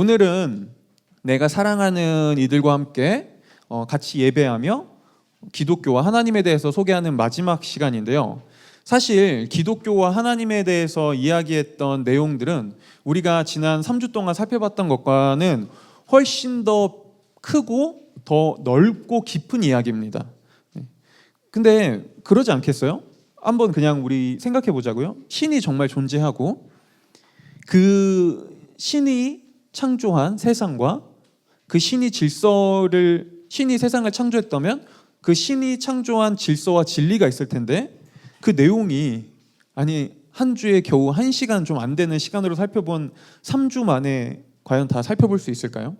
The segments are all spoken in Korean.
오늘은 내가 사랑하는 이들과 함께 같이 예배하며 기독교와 하나님에 대해서 소개하는 마지막 시간인데요. 사실 기독교와 하나님에 대해서 이야기했던 내용들은 우리가 지난 3주 동안 살펴봤던 것과는 훨씬 더 크고 더 넓고 깊은 이야기입니다. 근데 그러지 않겠어요? 한번 그냥 우리 생각해 보자고요. 신이 정말 존재하고 그 신이 창조한 세상과 그 신이 세상을 창조했다면 그 신이 창조한 질서와 진리가 있을 텐데 그 내용이 한 주에 겨우 1시간 좀 안 되는 시간으로 살펴본 3주 만에 과연 다 살펴볼 수 있을까요?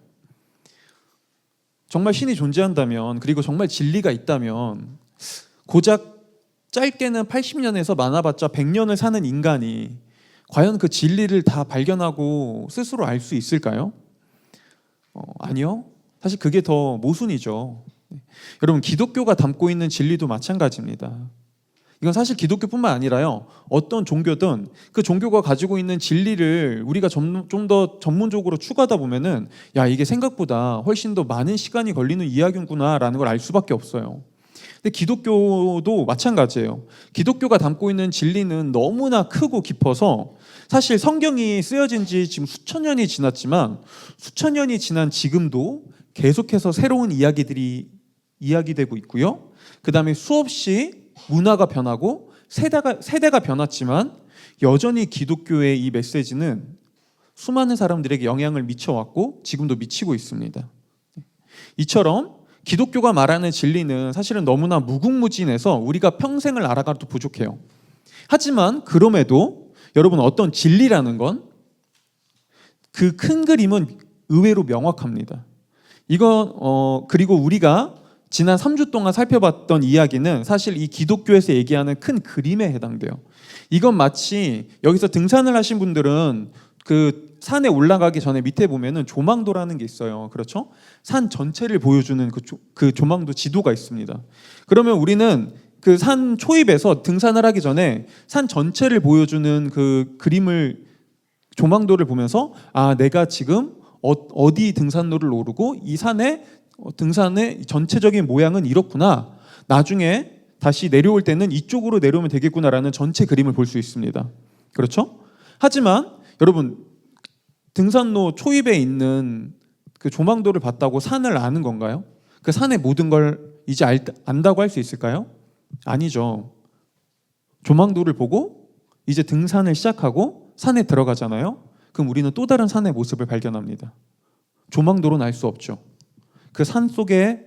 정말 신이 존재한다면, 그리고 정말 진리가 있다면 고작 짧게는 80년에서 많아봤자 100년을 사는 인간이 과연 그 진리를 다 발견하고 스스로 알 수 있을까요? 아니요. 사실 그게 더 모순이죠. 여러분, 기독교가 담고 있는 진리도 마찬가지입니다. 이건 사실 기독교뿐만 아니라요, 어떤 종교든 그 종교가 가지고 있는 진리를 우리가 좀 더 전문적으로 추구하다 보면은 이게 생각보다 훨씬 더 많은 시간이 걸리는 이야기구나라는 걸 알 수밖에 없어요. 근데 기독교도 마찬가지예요. 기독교가 담고 있는 진리는 너무나 크고 깊어서 사실 성경이 쓰여진 지 지금 수천 년이 지났지만 수천 년이 지난 지금도 계속해서 새로운 이야기들이 이야기되고 있고요. 그 다음에 수없이 문화가 변하고 세대가 변했지만 여전히 기독교의 이 메시지는 수많은 사람들에게 영향을 미쳐왔고 지금도 미치고 있습니다. 이처럼 기독교가 말하는 진리는 사실은 너무나 무궁무진해서 우리가 평생을 알아가도 부족해요. 하지만 그럼에도 여러분, 어떤 진리라는 건 그 큰 그림은 의외로 명확합니다. 그리고 우리가 지난 3주 동안 살펴봤던 이야기는 사실 이 기독교에서 얘기하는 큰 그림에 해당돼요. 이건 마치 여기서 등산을 하신 분들은 그 산에 올라가기 전에 밑에 보면은 조망도라는 게 있어요. 그렇죠? 산 전체를 보여주는 그 조망도 지도가 있습니다. 그러면 우리는 그 산 초입에서 등산을 하기 전에 산 전체를 보여주는 그 그림을, 조망도를 보면서 내가 지금 어디 등산로를 오르고 이 산에 등산의 전체적인 모양은 이렇구나, 나중에 다시 내려올 때는 이쪽으로 내려오면 되겠구나라는 전체 그림을 볼 수 있습니다. 그렇죠? 하지만 여러분, 등산로 초입에 있는 그 조망도를 봤다고 산을 아는 건가요? 그 산의 모든 걸 이제 안다고 할 수 있을까요? 아니죠. 조망도를 보고 이제 등산을 시작하고 산에 들어가잖아요. 그럼 우리는 또 다른 산의 모습을 발견합니다. 조망도로는 알 수 없죠. 그 산 속에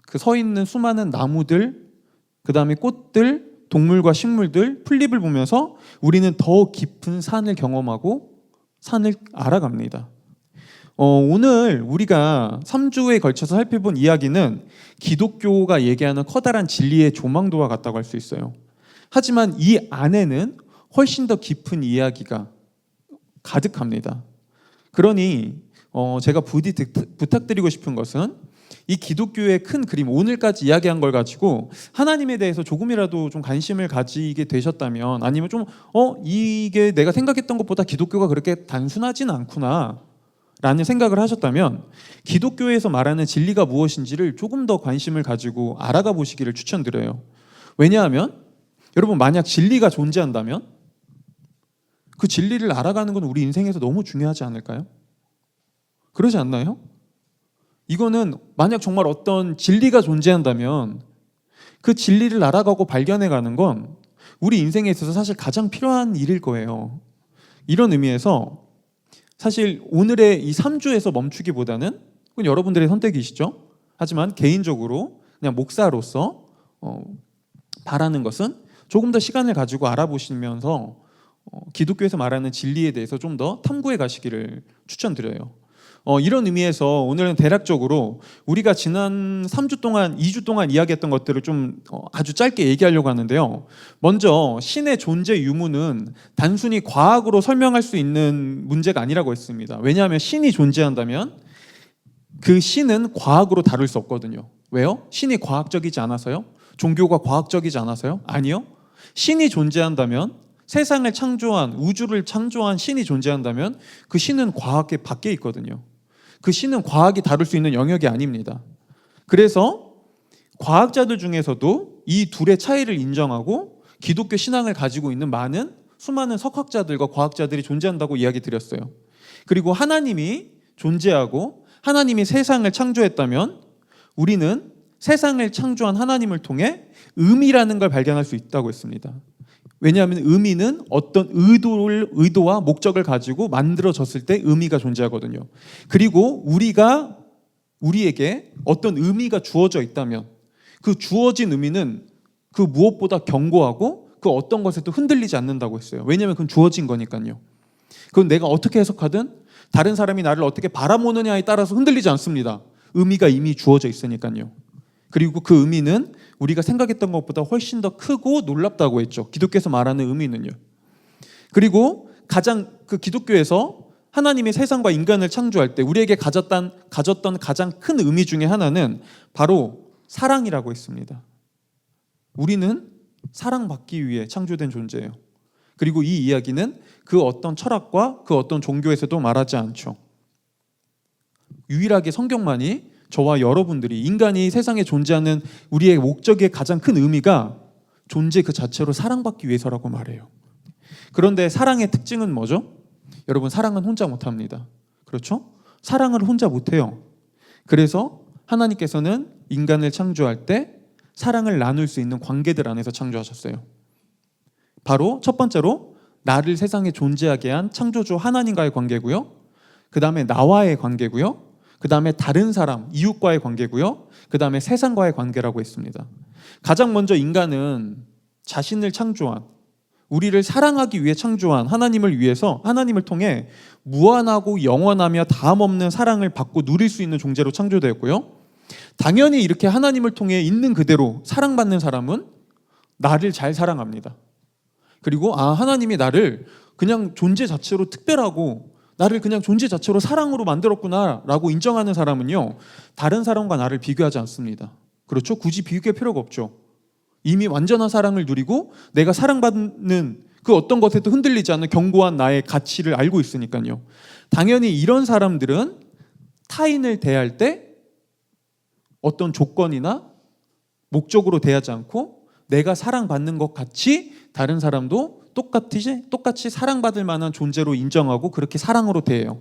그 서 있는 수많은 나무들, 그 다음에 꽃들, 동물과 식물들, 풀잎을 보면서 우리는 더 깊은 산을 경험하고 산을 알아갑니다. 오늘 우리가 3주에 걸쳐서 살펴본 이야기는 기독교가 얘기하는 커다란 진리의 조망도와 같다고 할 수 있어요. 하지만 이 안에는 훨씬 더 깊은 이야기가 가득합니다. 그러니 제가 부디 부탁드리고 싶은 것은 이 기독교의 큰 그림, 오늘까지 이야기한 걸 가지고 하나님에 대해서 조금이라도 좀 관심을 가지게 되셨다면, 아니면 좀 이게 내가 생각했던 것보다 기독교가 그렇게 단순하진 않구나 라는 생각을 하셨다면 기독교에서 말하는 진리가 무엇인지를 조금 더 관심을 가지고 알아가 보시기를 추천드려요. 왜냐하면 여러분, 만약 진리가 존재한다면 그 진리를 알아가는 건 우리 인생에서 너무 중요하지 않을까요? 그러지 않나요? 이거는 만약 정말 어떤 진리가 존재한다면 그 진리를 알아가고 발견해가는 건 우리 인생에 있어서 사실 가장 필요한 일일 거예요. 이런 의미에서 사실 오늘의 이 3주에서 멈추기보다는, 그건 여러분들의 선택이시죠. 하지만 개인적으로 그냥 목사로서 바라는 것은 조금 더 시간을 가지고 알아보시면서 기독교에서 말하는 진리에 대해서 좀 더 탐구해 가시기를 추천드려요. 이런 의미에서 오늘은 대략적으로 우리가 지난 3주 동안, 2주 동안 이야기했던 것들을 좀 아주 짧게 얘기하려고 하는데요. 먼저 신의 존재 유무는 단순히 과학으로 설명할 수 있는 문제가 아니라고 했습니다. 왜냐하면 신이 존재한다면 그 신은 과학으로 다룰 수 없거든요. 왜요? 신이 과학적이지 않아서요? 종교가 과학적이지 않아서요? 아니요. 신이 존재한다면 세상을 창조한, 우주를 창조한 신이 존재한다면 그 신은 과학에 밖에 있거든요. 그 신은 과학이 다룰 수 있는 영역이 아닙니다. 그래서 과학자들 중에서도 이 둘의 차이를 인정하고 기독교 신앙을 가지고 있는 수많은 석학자들과 과학자들이 존재한다고 이야기 드렸어요. 그리고 하나님이 존재하고 하나님이 세상을 창조했다면 우리는 세상을 창조한 하나님을 통해 의미라는 걸 발견할 수 있다고 했습니다. 왜냐하면 의미는 어떤 의도와 목적을 가지고 만들어졌을 때 의미가 존재하거든요. 그리고 우리에게 어떤 의미가 주어져 있다면 그 주어진 의미는 그 무엇보다 견고하고 그 어떤 것에도 흔들리지 않는다고 했어요. 왜냐하면 그건 주어진 거니까요. 그건 내가 어떻게 해석하든 다른 사람이 나를 어떻게 바라보느냐에 따라서 흔들리지 않습니다. 의미가 이미 주어져 있으니까요. 그리고 그 의미는 우리가 생각했던 것보다 훨씬 더 크고 놀랍다고 했죠. 기독교에서 말하는 의미는요. 그리고 그 기독교에서 하나님이 세상과 인간을 창조할 때 우리에게 가졌던 가장 큰 의미 중에 하나는 바로 사랑이라고 했습니다. 우리는 사랑받기 위해 창조된 존재예요. 그리고 이 이야기는 그 어떤 철학과 그 어떤 종교에서도 말하지 않죠. 유일하게 성경만이 저와 여러분들이 인간이 세상에 존재하는 우리의 목적의 가장 큰 의미가 존재 그 자체로 사랑받기 위해서라고 말해요. 그런데 사랑의 특징은 뭐죠? 여러분, 사랑은 혼자 못합니다. 그렇죠? 사랑을 혼자 못해요. 그래서 하나님께서는 인간을 창조할 때 사랑을 나눌 수 있는 관계들 안에서 창조하셨어요. 바로 첫 번째로 나를 세상에 존재하게 한 창조주 하나님과의 관계고요. 그 다음에 나와의 관계고요. 그 다음에 다른 사람, 이웃과의 관계고요. 그 다음에 세상과의 관계라고 했습니다. 가장 먼저 인간은 자신을 창조한, 우리를 사랑하기 위해 창조한 하나님을 통해 무한하고 영원하며 다함없는 사랑을 받고 누릴 수 있는 존재로 창조되었고요. 당연히 이렇게 하나님을 통해 있는 그대로 사랑받는 사람은 나를 잘 사랑합니다. 그리고 하나님이 나를 그냥 존재 자체로 특별하고 나를 그냥 존재 자체로 사랑으로 만들었구나 라고 인정하는 사람은요, 다른 사람과 나를 비교하지 않습니다. 그렇죠? 굳이 비교할 필요가 없죠. 이미 완전한 사랑을 누리고 내가 사랑받는 그 어떤 것에도 흔들리지 않는 견고한 나의 가치를 알고 있으니까요. 당연히 이런 사람들은 타인을 대할 때 어떤 조건이나 목적으로 대하지 않고 내가 사랑받는 것 같이 다른 사람도 똑같이 사랑받을 만한 존재로 인정하고 그렇게 사랑으로 대해요.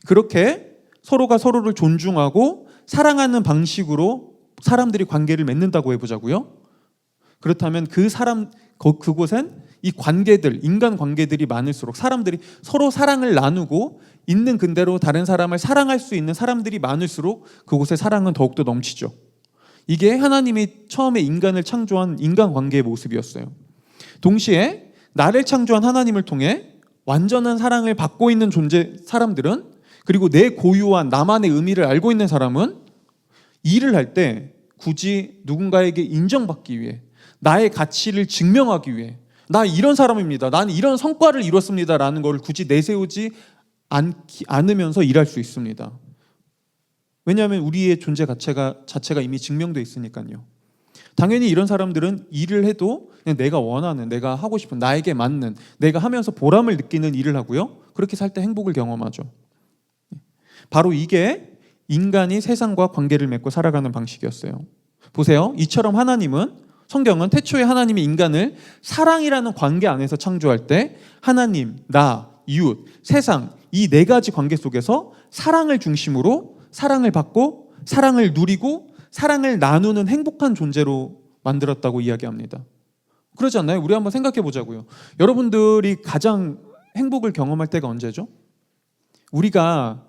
그렇게 서로가 서로를 존중하고 사랑하는 방식으로 사람들이 관계를 맺는다고 해보자고요. 그렇다면 그곳엔 이 관계들, 인간 관계들이 많을수록 사람들이 서로 사랑을 나누고 있는 그대로 다른 사람을 사랑할 수 있는 사람들이 많을수록 그곳에 사랑은 더욱더 넘치죠. 이게 하나님이 처음에 인간을 창조한 인간관계의 모습이었어요. 동시에 나를 창조한 하나님을 통해 완전한 사랑을 받고 있는 사람들은, 그리고 내 고유한 나만의 의미를 알고 있는 사람은 일을 할 때 굳이 누군가에게 인정받기 위해, 나의 가치를 증명하기 위해, 나 이런 사람입니다, 나는 이런 성과를 이뤘습니다 라는 걸 굳이 내세우지 않으면서 일할 수 있습니다. 왜냐하면 우리의 존재 자체가 이미 증명되어 있으니까요. 당연히 이런 사람들은 일을 해도 그냥 내가 원하는, 내가 하고 싶은, 나에게 맞는, 내가 하면서 보람을 느끼는 일을 하고요. 그렇게 살 때 행복을 경험하죠. 바로 이게 인간이 세상과 관계를 맺고 살아가는 방식이었어요. 보세요. 이처럼 성경은 태초에 하나님이 인간을 사랑이라는 관계 안에서 창조할 때 하나님, 나, 이웃, 세상, 이 네 가지 관계 속에서 사랑을 중심으로 사랑을 받고 사랑을 누리고 사랑을 나누는 행복한 존재로 만들었다고 이야기합니다. 그러지 않나요? 우리 한번 생각해 보자고요. 여러분들이 가장 행복을 경험할 때가 언제죠? 우리가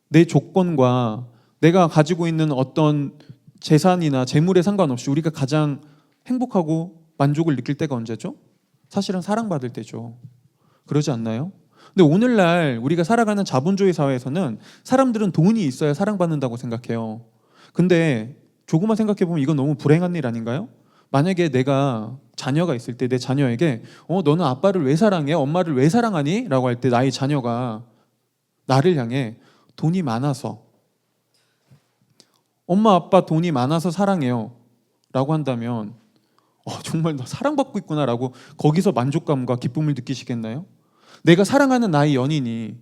내 조건과 내가 가지고 있는 어떤 재산이나 재물에 상관없이 우리가 가장 행복하고 만족을 느낄 때가 언제죠? 사실은 사랑받을 때죠. 그러지 않나요? 근데 오늘날 우리가 살아가는 자본주의 사회에서는 사람들은 돈이 있어야 사랑받는다고 생각해요. 근데 조금만 생각해보면 이건 너무 불행한 일 아닌가요? 만약에 내가 자녀가 있을 때 내 자녀에게 너는 아빠를 왜 사랑해? 엄마를 왜 사랑하니? 라고 할 때 나의 자녀가 나를 향해 돈이 많아서, 엄마 아빠 돈이 많아서 사랑해요 라고 한다면 정말 나 사랑받고 있구나라고 거기서 만족감과 기쁨을 느끼시겠나요? 내가 사랑하는 나의 연인이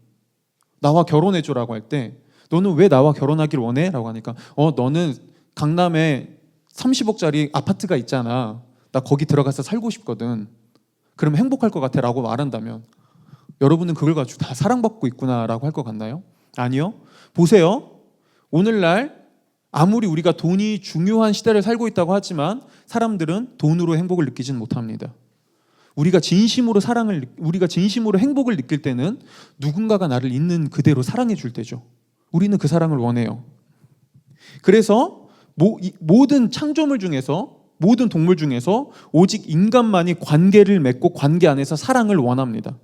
나와 결혼해줘라고 할 때 너는 왜 나와 결혼하길 원해? 라고 하니까 너는 강남에 30억짜리 아파트가 있잖아. 나 거기 들어가서 살고 싶거든. 그러면 행복할 것 같아 라고 말한다면 여러분은 그걸 가지고 다 사랑받고 있구나라고 할 것 같나요? 아니요. 보세요. 오늘날 아무리 우리가 돈이 중요한 시대를 살고 있다고 하지만 사람들은 돈으로 행복을 느끼지는 못합니다. 우리가 진심으로 행복을 느낄 때는 누군가가 나를 있는 그대로 사랑해 줄 때죠. 우리는 그 사랑을 원해요. 그래서 모든 창조물 중에서, 모든 동물 중에서 오직 인간만이 관계를 맺고 관계 안에서 사랑을 원합니다.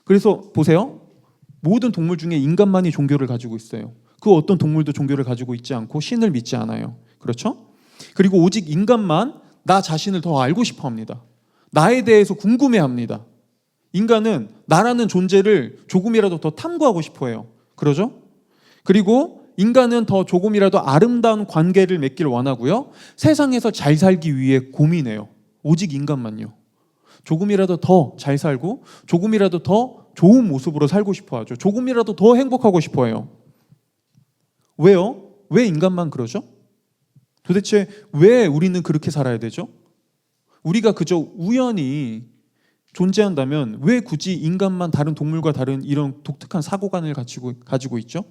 그래서 보세요. 모든 동물 중에 인간만이 종교를 가지고 있어요. 그 어떤 동물도 종교를 가지고 있지 않고 신을 믿지 않아요. 그렇죠? 그리고 오직 인간만 나 자신을 더 알고 싶어 합니다. 나에 대해서 궁금해합니다. 인간은 나라는 존재를 조금이라도 더 탐구하고 싶어 해요. 그러죠? 그리고 인간은 더 조금이라도 아름다운 관계를 맺길 원하고요. 세상에서 잘 살기 위해 고민해요. 오직 인간만요. 조금이라도 더 잘 살고 조금이라도 더 좋은 모습으로 살고 싶어 하죠. 조금이라도 더 행복하고 싶어 해요. 왜요? 왜 인간만 그러죠? 도대체 왜 우리는 그렇게 살아야 되죠? 우리가 그저 우연히 존재한다면 왜 굳이 인간만 다른 동물과 다른 이런 독특한 사고관을 가지고 있죠?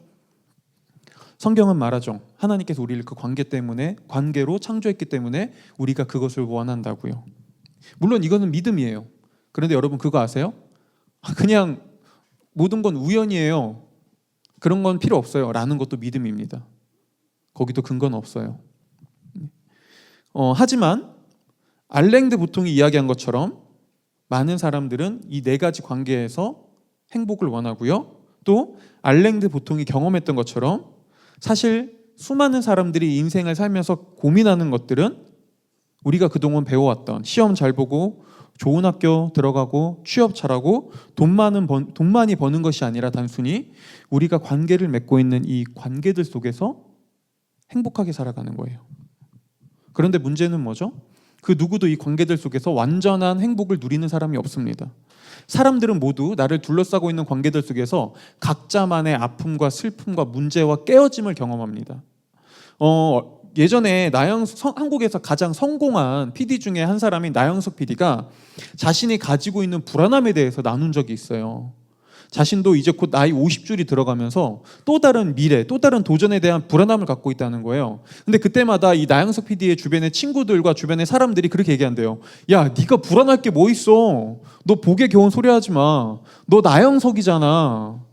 성경은 말하죠. 하나님께서 우리를 그 관계로 창조했기 때문에 우리가 그것을 원한다고요. 물론 이거는 믿음이에요. 그런데 여러분 그거 아세요? 그냥 모든 건 우연이에요. 그런 건 필요 없어요. 라는 것도 믿음입니다. 거기도 근거는 없어요. 하지만 알랭드 보통이 이야기한 것처럼 많은 사람들은 이 네 가지 관계에서 행복을 원하고요. 또 알랭드 보통이 경험했던 것처럼 사실 수많은 사람들이 인생을 살면서 고민하는 것들은 우리가 그동안 배워왔던 시험 잘 보고 좋은 학교 들어가고 취업 잘하고 돈 많이 버는 것이 아니라 단순히 우리가 관계를 맺고 있는 이 관계들 속에서 행복하게 살아가는 거예요. 그런데 문제는 뭐죠? 그 누구도 이 관계들 속에서 완전한 행복을 누리는 사람이 없습니다. 사람들은 모두 나를 둘러싸고 있는 관계들 속에서 각자만의 아픔과 슬픔과 문제와 깨어짐을 경험합니다. 예전에 한국에서 가장 성공한 PD 중에 한 사람인 나영석 PD가 자신이 가지고 있는 불안함에 대해서 나눈 적이 있어요. 자신도 이제 곧 나이 50줄이 들어가면서 또 다른 미래, 또 다른 도전에 대한 불안함을 갖고 있다는 거예요. 근데 그때마다 이 나영석 PD의 주변의 친구들과 주변의 사람들이 그렇게 얘기한대요. 야, 네가 불안할 게 뭐 있어? 너 복에 겨운 소리 하지 마. 너 나영석이잖아.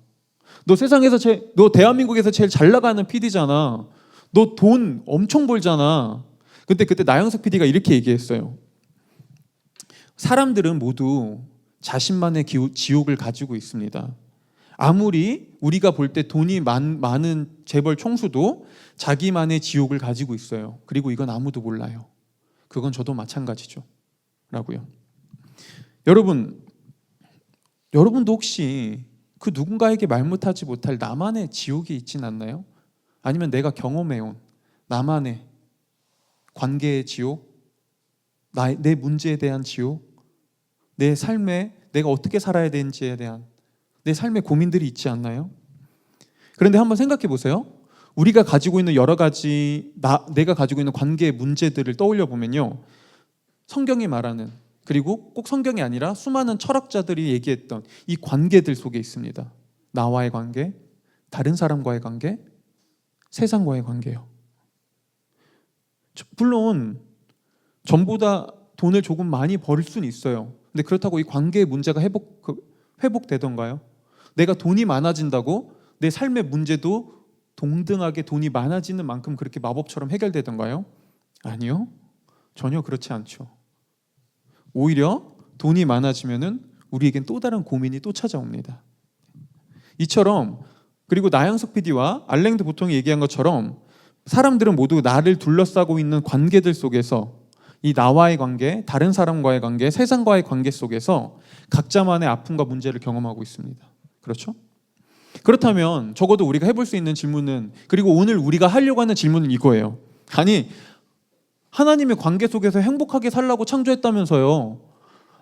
너 대한민국에서 제일 잘 나가는 PD잖아. 너 돈 엄청 벌잖아. 근데 그때 나영석 PD가 이렇게 얘기했어요. 사람들은 모두 자신만의 지옥을 가지고 있습니다. 아무리 우리가 볼 때 돈이 많은 재벌 총수도 자기만의 지옥을 가지고 있어요. 그리고 이건 아무도 몰라요. 그건 저도 마찬가지죠. 라고요. 여러분도 혹시 그 누군가에게 말 못하지 못할 나만의 지옥이 있진 않나요? 아니면 내가 경험해온 나만의 관계의 지옥? 내 문제에 대한 지옥? 내 삶에 내가 어떻게 살아야 되는지에 대한 내 삶의 고민들이 있지 않나요? 그런데 한번 생각해 보세요. 우리가 가지고 있는 여러 가지 내가 가지고 있는 관계의 문제들을 떠올려 보면요. 성경이 말하는 그리고 꼭 성경이 아니라 수많은 철학자들이 얘기했던 이 관계들 속에 있습니다. 나와의 관계, 다른 사람과의 관계, 세상과의 관계요. 물론 전보다 돈을 조금 많이 벌 수는 있어요. 근데 그렇다고 이 관계의 문제가 회복되던가요? 내가 돈이 많아진다고 내 삶의 문제도 동등하게 돈이 많아지는 만큼 그렇게 마법처럼 해결되던가요? 아니요. 전혀 그렇지 않죠. 오히려 돈이 많아지면은 우리에겐 또 다른 고민이 또 찾아옵니다. 이처럼 그리고 나영석 PD와 알랭드 보통이 얘기한 것처럼 사람들은 모두 나를 둘러싸고 있는 관계들 속에서 이 나와의 관계, 다른 사람과의 관계, 세상과의 관계 속에서 각자만의 아픔과 문제를 경험하고 있습니다. 그렇죠? 그렇다면 적어도 우리가 해볼 수 있는 질문은 그리고 오늘 우리가 하려고 하는 질문은 이거예요. 아니 하나님의 관계 속에서 행복하게 살라고 창조했다면서요.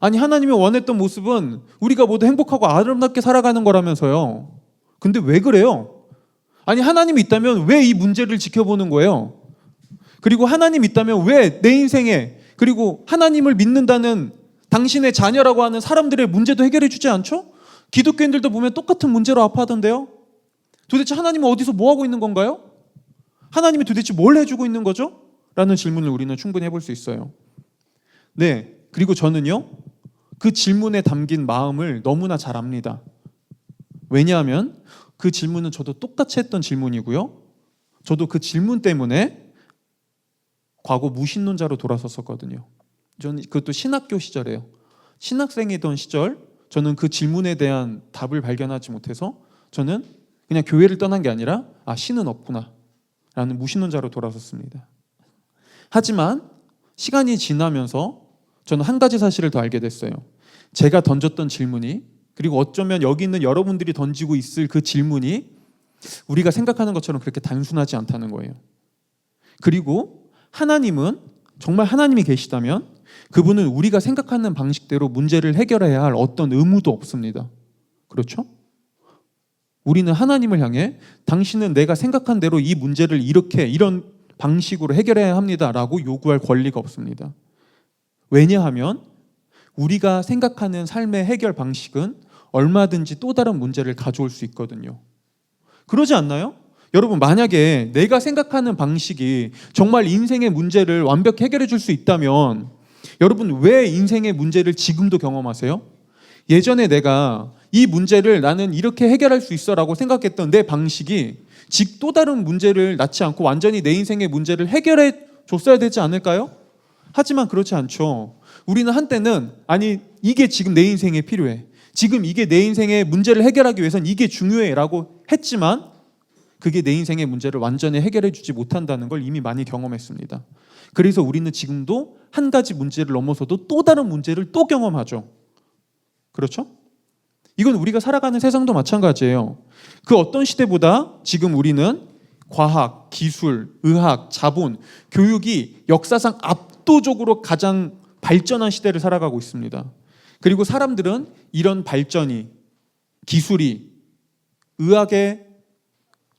아니, 하나님이 원했던 모습은 우리가 모두 행복하고 아름답게 살아가는 거라면서요. 근데 왜 그래요? 아니, 하나님이 있다면 왜 이 문제를 지켜보는 거예요? 그리고 하나님이 있다면 왜 내 인생에, 그리고 하나님을 믿는다는 당신의 자녀라고 하는 사람들의 문제도 해결해 주지 않죠? 기독교인들도 보면 똑같은 문제로 아파하던데요. 도대체 하나님은 어디서 뭐 하고 있는 건가요? 하나님이 도대체 뭘 해주고 있는 거죠? 라는 질문을 우리는 충분히 해볼 수 있어요. 네, 그리고 저는요, 그 질문에 담긴 마음을 너무나 잘 압니다. 왜냐하면 그 질문은 저도 똑같이 했던 질문이고요. 저도 그 질문 때문에 과거 무신론자로 돌아섰었거든요. 저는 그것도 신학교 시절이에요. 신학생이던 시절 저는 그 질문에 대한 답을 발견하지 못해서 저는 그냥 교회를 떠난 게 아니라 신은 없구나 라는 무신론자로 돌아섰습니다. 하지만 시간이 지나면서 저는 한 가지 사실을 더 알게 됐어요. 제가 던졌던 질문이, 그리고 어쩌면 여기 있는 여러분들이 던지고 있을 그 질문이 우리가 생각하는 것처럼 그렇게 단순하지 않다는 거예요. 그리고 하나님은, 정말 하나님이 계시다면 그분은 우리가 생각하는 방식대로 문제를 해결해야 할 어떤 의무도 없습니다. 그렇죠? 우리는 하나님을 향해 당신은 내가 생각한 대로 이 문제를 이런 방식으로 해결해야 합니다라고 요구할 권리가 없습니다. 왜냐하면 우리가 생각하는 삶의 해결 방식은 얼마든지 또 다른 문제를 가져올 수 있거든요. 그러지 않나요? 여러분, 만약에 내가 생각하는 방식이 정말 인생의 문제를 완벽히 해결해 줄 수 있다면 여러분, 왜 인생의 문제를 지금도 경험하세요? 예전에 내가 이 문제를 나는 이렇게 해결할 수 있어 라고 생각했던 내 방식이 즉 또 다른 문제를 낳지 않고 완전히 내 인생의 문제를 해결해 줬어야 되지 않을까요? 하지만 그렇지 않죠. 우리는 한때는 이게 지금 내 인생에 필요해, 지금 이게 내 인생의 문제를 해결하기 위해서는 이게 중요해 라고 했지만 그게 내 인생의 문제를 완전히 해결해 주지 못한다는 걸 이미 많이 경험했습니다. 그래서 우리는 지금도 한 가지 문제를 넘어서도 또 다른 문제를 또 경험하죠. 그렇죠? 이건 우리가 살아가는 세상도 마찬가지예요. 그 어떤 시대보다 지금 우리는 과학, 기술, 의학, 자본, 교육이 역사상 압도적으로 가장 발전한 시대를 살아가고 있습니다. 그리고 사람들은 이런 발전이, 기술이, 의학의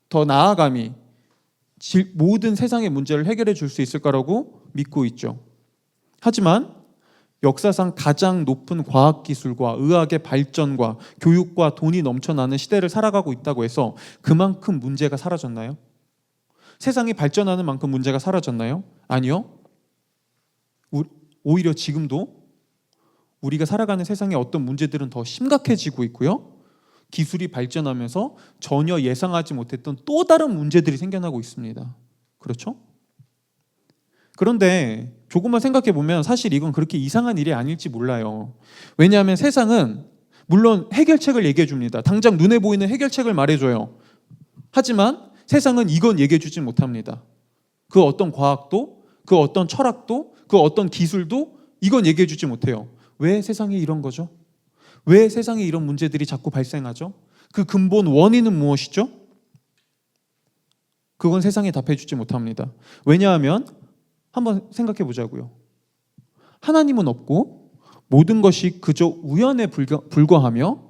더 나아감이 모든 세상의 문제를 해결해 줄 수 있을 거라고 믿고 있죠. 하지만 역사상 가장 높은 과학기술과 의학의 발전과 교육과 돈이 넘쳐나는 시대를 살아가고 있다고 해서 그만큼 문제가 사라졌나요? 세상이 발전하는 만큼 문제가 사라졌나요? 아니요. 오히려 지금도 우리가 살아가는 세상의 어떤 문제들은 더 심각해지고 있고요. 기술이 발전하면서 전혀 예상하지 못했던 또 다른 문제들이 생겨나고 있습니다. 그렇죠? 그런데 조금만 생각해 보면 사실 이건 그렇게 이상한 일이 아닐지 몰라요. 왜냐하면 세상은 물론 해결책을 얘기해 줍니다. 당장 눈에 보이는 해결책을 말해줘요. 하지만 세상은 이건 얘기해 주지 못합니다. 그 어떤 과학도, 그 어떤 철학도, 그 어떤 기술도 이건 얘기해 주지 못해요. 왜 세상에 이런 거죠? 왜 세상에 이런 문제들이 자꾸 발생하죠? 그 근본 원인은 무엇이죠? 그건 세상에 답해 주지 못합니다. 왜냐하면 한번 생각해 보자고요. 하나님은 없고 모든 것이 그저 우연에 불과하며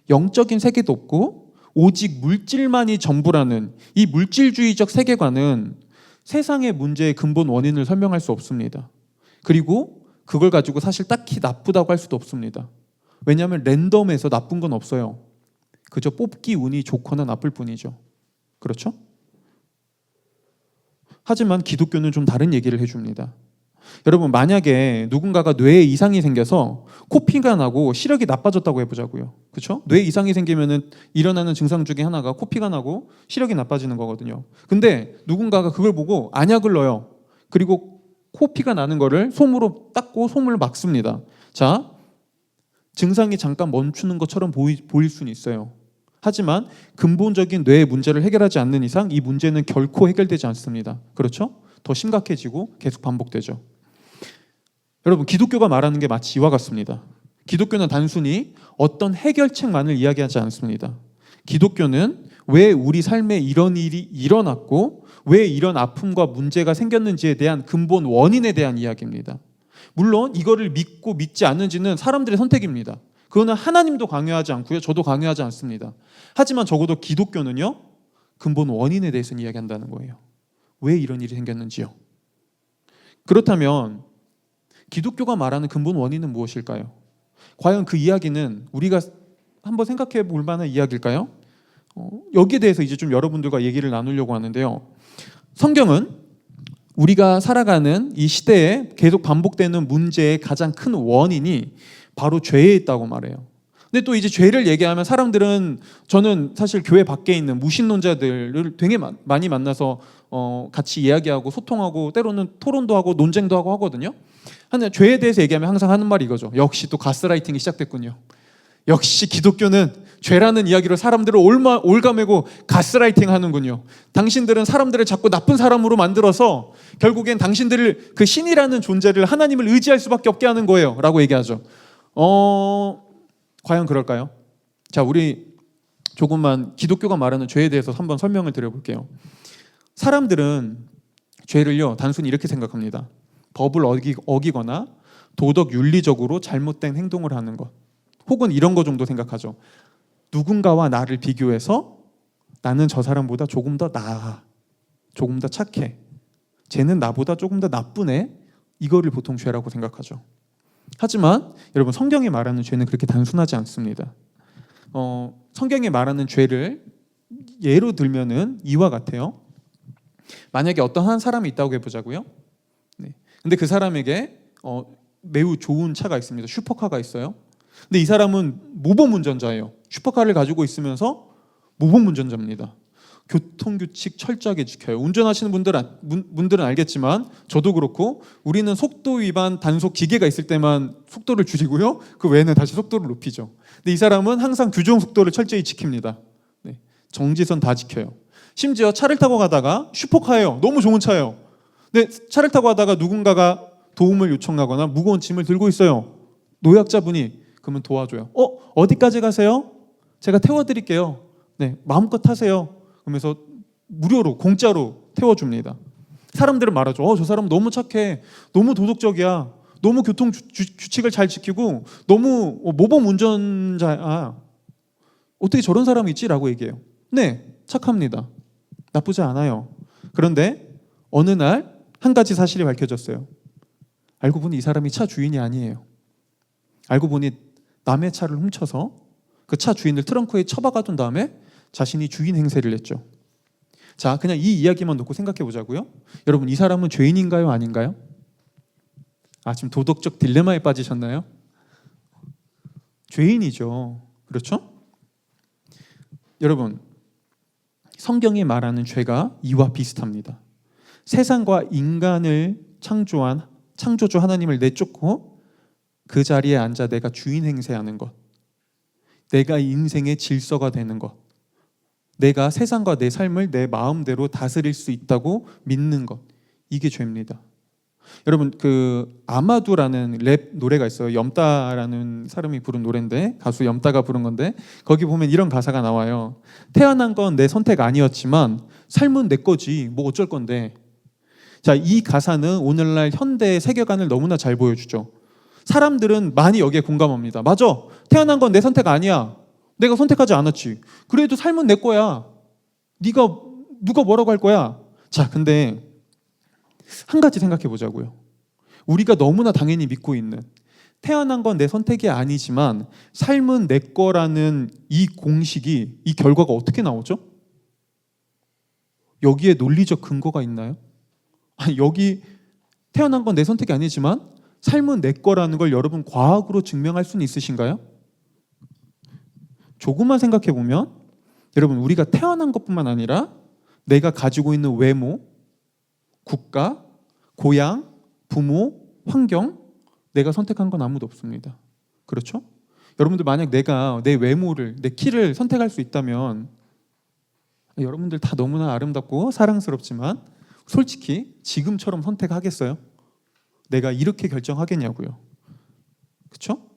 영적인 세계도 없고 오직 물질만이 전부라는 이 물질주의적 세계관은 세상의 문제의 근본 원인을 설명할 수 없습니다. 그리고 그걸 가지고 사실 딱히 나쁘다고 할 수도 없습니다. 왜냐하면 랜덤에서 나쁜 건 없어요. 그저 뽑기 운이 좋거나 나쁠 뿐이죠. 그렇죠? 하지만 기독교는 좀 다른 얘기를 해줍니다. 여러분, 만약에 누군가가 뇌에 이상이 생겨서 코피가 나고 시력이 나빠졌다고 해보자고요. 그렇죠? 뇌에 이상이 생기면 일어나는 증상 중에 하나가 코피가 나고 시력이 나빠지는 거거든요. 근데 누군가가 그걸 보고 안약을 넣어요. 그리고 코피가 나는 거를 솜으로 닦고 솜을 막습니다. 자, 증상이 잠깐 멈추는 것처럼 보일 수는 있어요. 하지만 근본적인 뇌의 문제를 해결하지 않는 이상 이 문제는 결코 해결되지 않습니다. 그렇죠? 더 심각해지고 계속 반복되죠. 여러분, 기독교가 말하는 게 마치 이와 같습니다. 기독교는 단순히 어떤 해결책만을 이야기하지 않습니다. 기독교는 왜 우리 삶에 이런 일이 일어났고 왜 이런 아픔과 문제가 생겼는지에 대한 근본 원인에 대한 이야기입니다. 물론 이거를 믿고 믿지 않는지는 사람들의 선택입니다. 그거는 하나님도 강요하지 않고요. 저도 강요하지 않습니다. 하지만 적어도 기독교는요. 근본 원인에 대해서는 이야기한다는 거예요. 왜 이런 일이 생겼는지요. 그렇다면 기독교가 말하는 근본 원인은 무엇일까요? 과연 그 이야기는 우리가 한번 생각해 볼 만한 이야기일까요? 여기에 대해서 이제 좀 여러분들과 얘기를 나누려고 하는데요. 성경은 우리가 살아가는 이 시대에 계속 반복되는 문제의 가장 큰 원인이 바로 죄에 있다고 말해요. 근데 또 이제 죄를 얘기하면 사람들은, 저는 사실 교회 밖에 있는 무신론자들을 되게 많이 만나서 같이 이야기하고 소통하고 때로는 토론도 하고 논쟁도 하고 하거든요. 근데 죄에 대해서 얘기하면 항상 하는 말이 이거죠. 역시 또 가스라이팅이 시작됐군요. 역시 기독교는 죄라는 이야기로 사람들을 올가매고 가스라이팅 하는군요. 당신들은 사람들을 자꾸 나쁜 사람으로 만들어서 결국엔 당신들을 그 신이라는 존재를, 하나님을 의지할 수밖에 없게 하는 거예요 라고 얘기하죠. 과연 그럴까요? 자, 우리 조금만 기독교가 말하는 죄에 대해서 한번 설명을 드려볼게요. 사람들은 죄를요 단순히 이렇게 생각합니다. 법을 어기거나 도덕 윤리적으로 잘못된 행동을 하는 것, 혹은 이런 거 정도 생각하죠. 누군가와 나를 비교해서 나는 저 사람보다 조금 더 나아, 조금 더 착해, 쟤는 나보다 조금 더 나쁘네, 이거를 보통 죄라고 생각하죠. 하지만 여러분, 성경이 말하는 죄는 그렇게 단순하지 않습니다. 성경이 말하는 죄를 예로 들면은 이와 같아요. 만약에 어떤 한 사람이 있다고 해보자고요. 네. 근데 그 사람에게 매우 좋은 차가 있습니다. 슈퍼카가 있어요. 근데 이 사람은 모범 운전자예요. 슈퍼카를 가지고 있으면서 모범 운전자입니다. 교통규칙 철저하게 지켜요. 운전하시는 분들은 알겠지만 저도 그렇고, 우리는 속도 위반 단속 기계가 있을 때만 속도를 줄이고요. 그 외에는 다시 속도를 높이죠. 근데 이 사람은 항상 규정 속도를 철저히 지킵니다. 네. 정지선 다 지켜요. 심지어 차를 타고 가다가, 슈퍼카예요. 너무 좋은 차예요. 근데 차를 타고 가다가 누군가가 도움을 요청하거나 무거운 짐을 들고 있어요. 노약자분이 그러면 도와줘요. 어디까지 가세요? 제가 태워드릴게요. 네, 마음껏 타세요. 그러면서 무료로, 공짜로 태워줍니다. 사람들은 말하죠. 저 사람 너무 착해, 너무 도덕적이야, 너무 교통 규칙을 잘 지키고 너무 모범 운전자야, 어떻게 저런 사람이 있지? 라고 얘기해요. 네, 착합니다. 나쁘지 않아요. 그런데 어느 날 한 가지 사실이 밝혀졌어요. 알고 보니 이 사람이 차 주인이 아니에요. 알고 보니 남의 차를 훔쳐서 그 차 주인을 트렁크에 처박아둔 다음에 자신이 주인 행세를 했죠. 자, 그냥 이 이야기만 놓고 생각해 보자고요. 여러분, 이 사람은 죄인인가요? 아닌가요? 지금 도덕적 딜레마에 빠지셨나요? 죄인이죠. 그렇죠? 여러분, 성경이 말하는 죄가 이와 비슷합니다. 세상과 인간을 창조주 하나님을 내쫓고 그 자리에 앉아 내가 주인 행세하는 것, 내가 인생의 질서가 되는 것, 내가 세상과 내 삶을 내 마음대로 다스릴 수 있다고 믿는 것, 이게 죄입니다. 여러분, 그 아마두라는 랩 노래가 있어요. 염따라는 사람이 부른 노래인데, 가수 염따가 부른 건데, 거기 보면 이런 가사가 나와요. 태어난 건 내 선택 아니었지만 삶은 내 거지, 뭐 어쩔 건데. 자, 이 가사는 오늘날 현대의 세계관을 너무나 잘 보여주죠. 사람들은 많이 여기에 공감합니다. 맞아, 태어난 건 내 선택 아니야, 내가 선택하지 않았지, 그래도 삶은 내 거야, 누가 뭐라고 할 거야. 자, 근데 한 가지 생각해 보자고요. 우리가 너무나 당연히 믿고 있는, 태어난 건 내 선택이 아니지만 삶은 내 거라는 이 공식이, 이 결과가 어떻게 나오죠? 여기에 논리적 근거가 있나요? 여기 태어난 건 내 선택이 아니지만 삶은 내 거라는 걸 여러분 과학으로 증명할 수는 있으신가요? 조금만 생각해 보면 여러분, 우리가 태어난 것뿐만 아니라 내가 가지고 있는 외모, 국가, 고향, 부모, 환경, 내가 선택한 건 아무도 없습니다. 그렇죠? 여러분들 만약 내가 내 외모를, 내 키를 선택할 수 있다면, 여러분들 다 너무나 아름답고 사랑스럽지만 솔직히 지금처럼 선택하겠어요? 내가 이렇게 결정하겠냐고요. 그렇죠?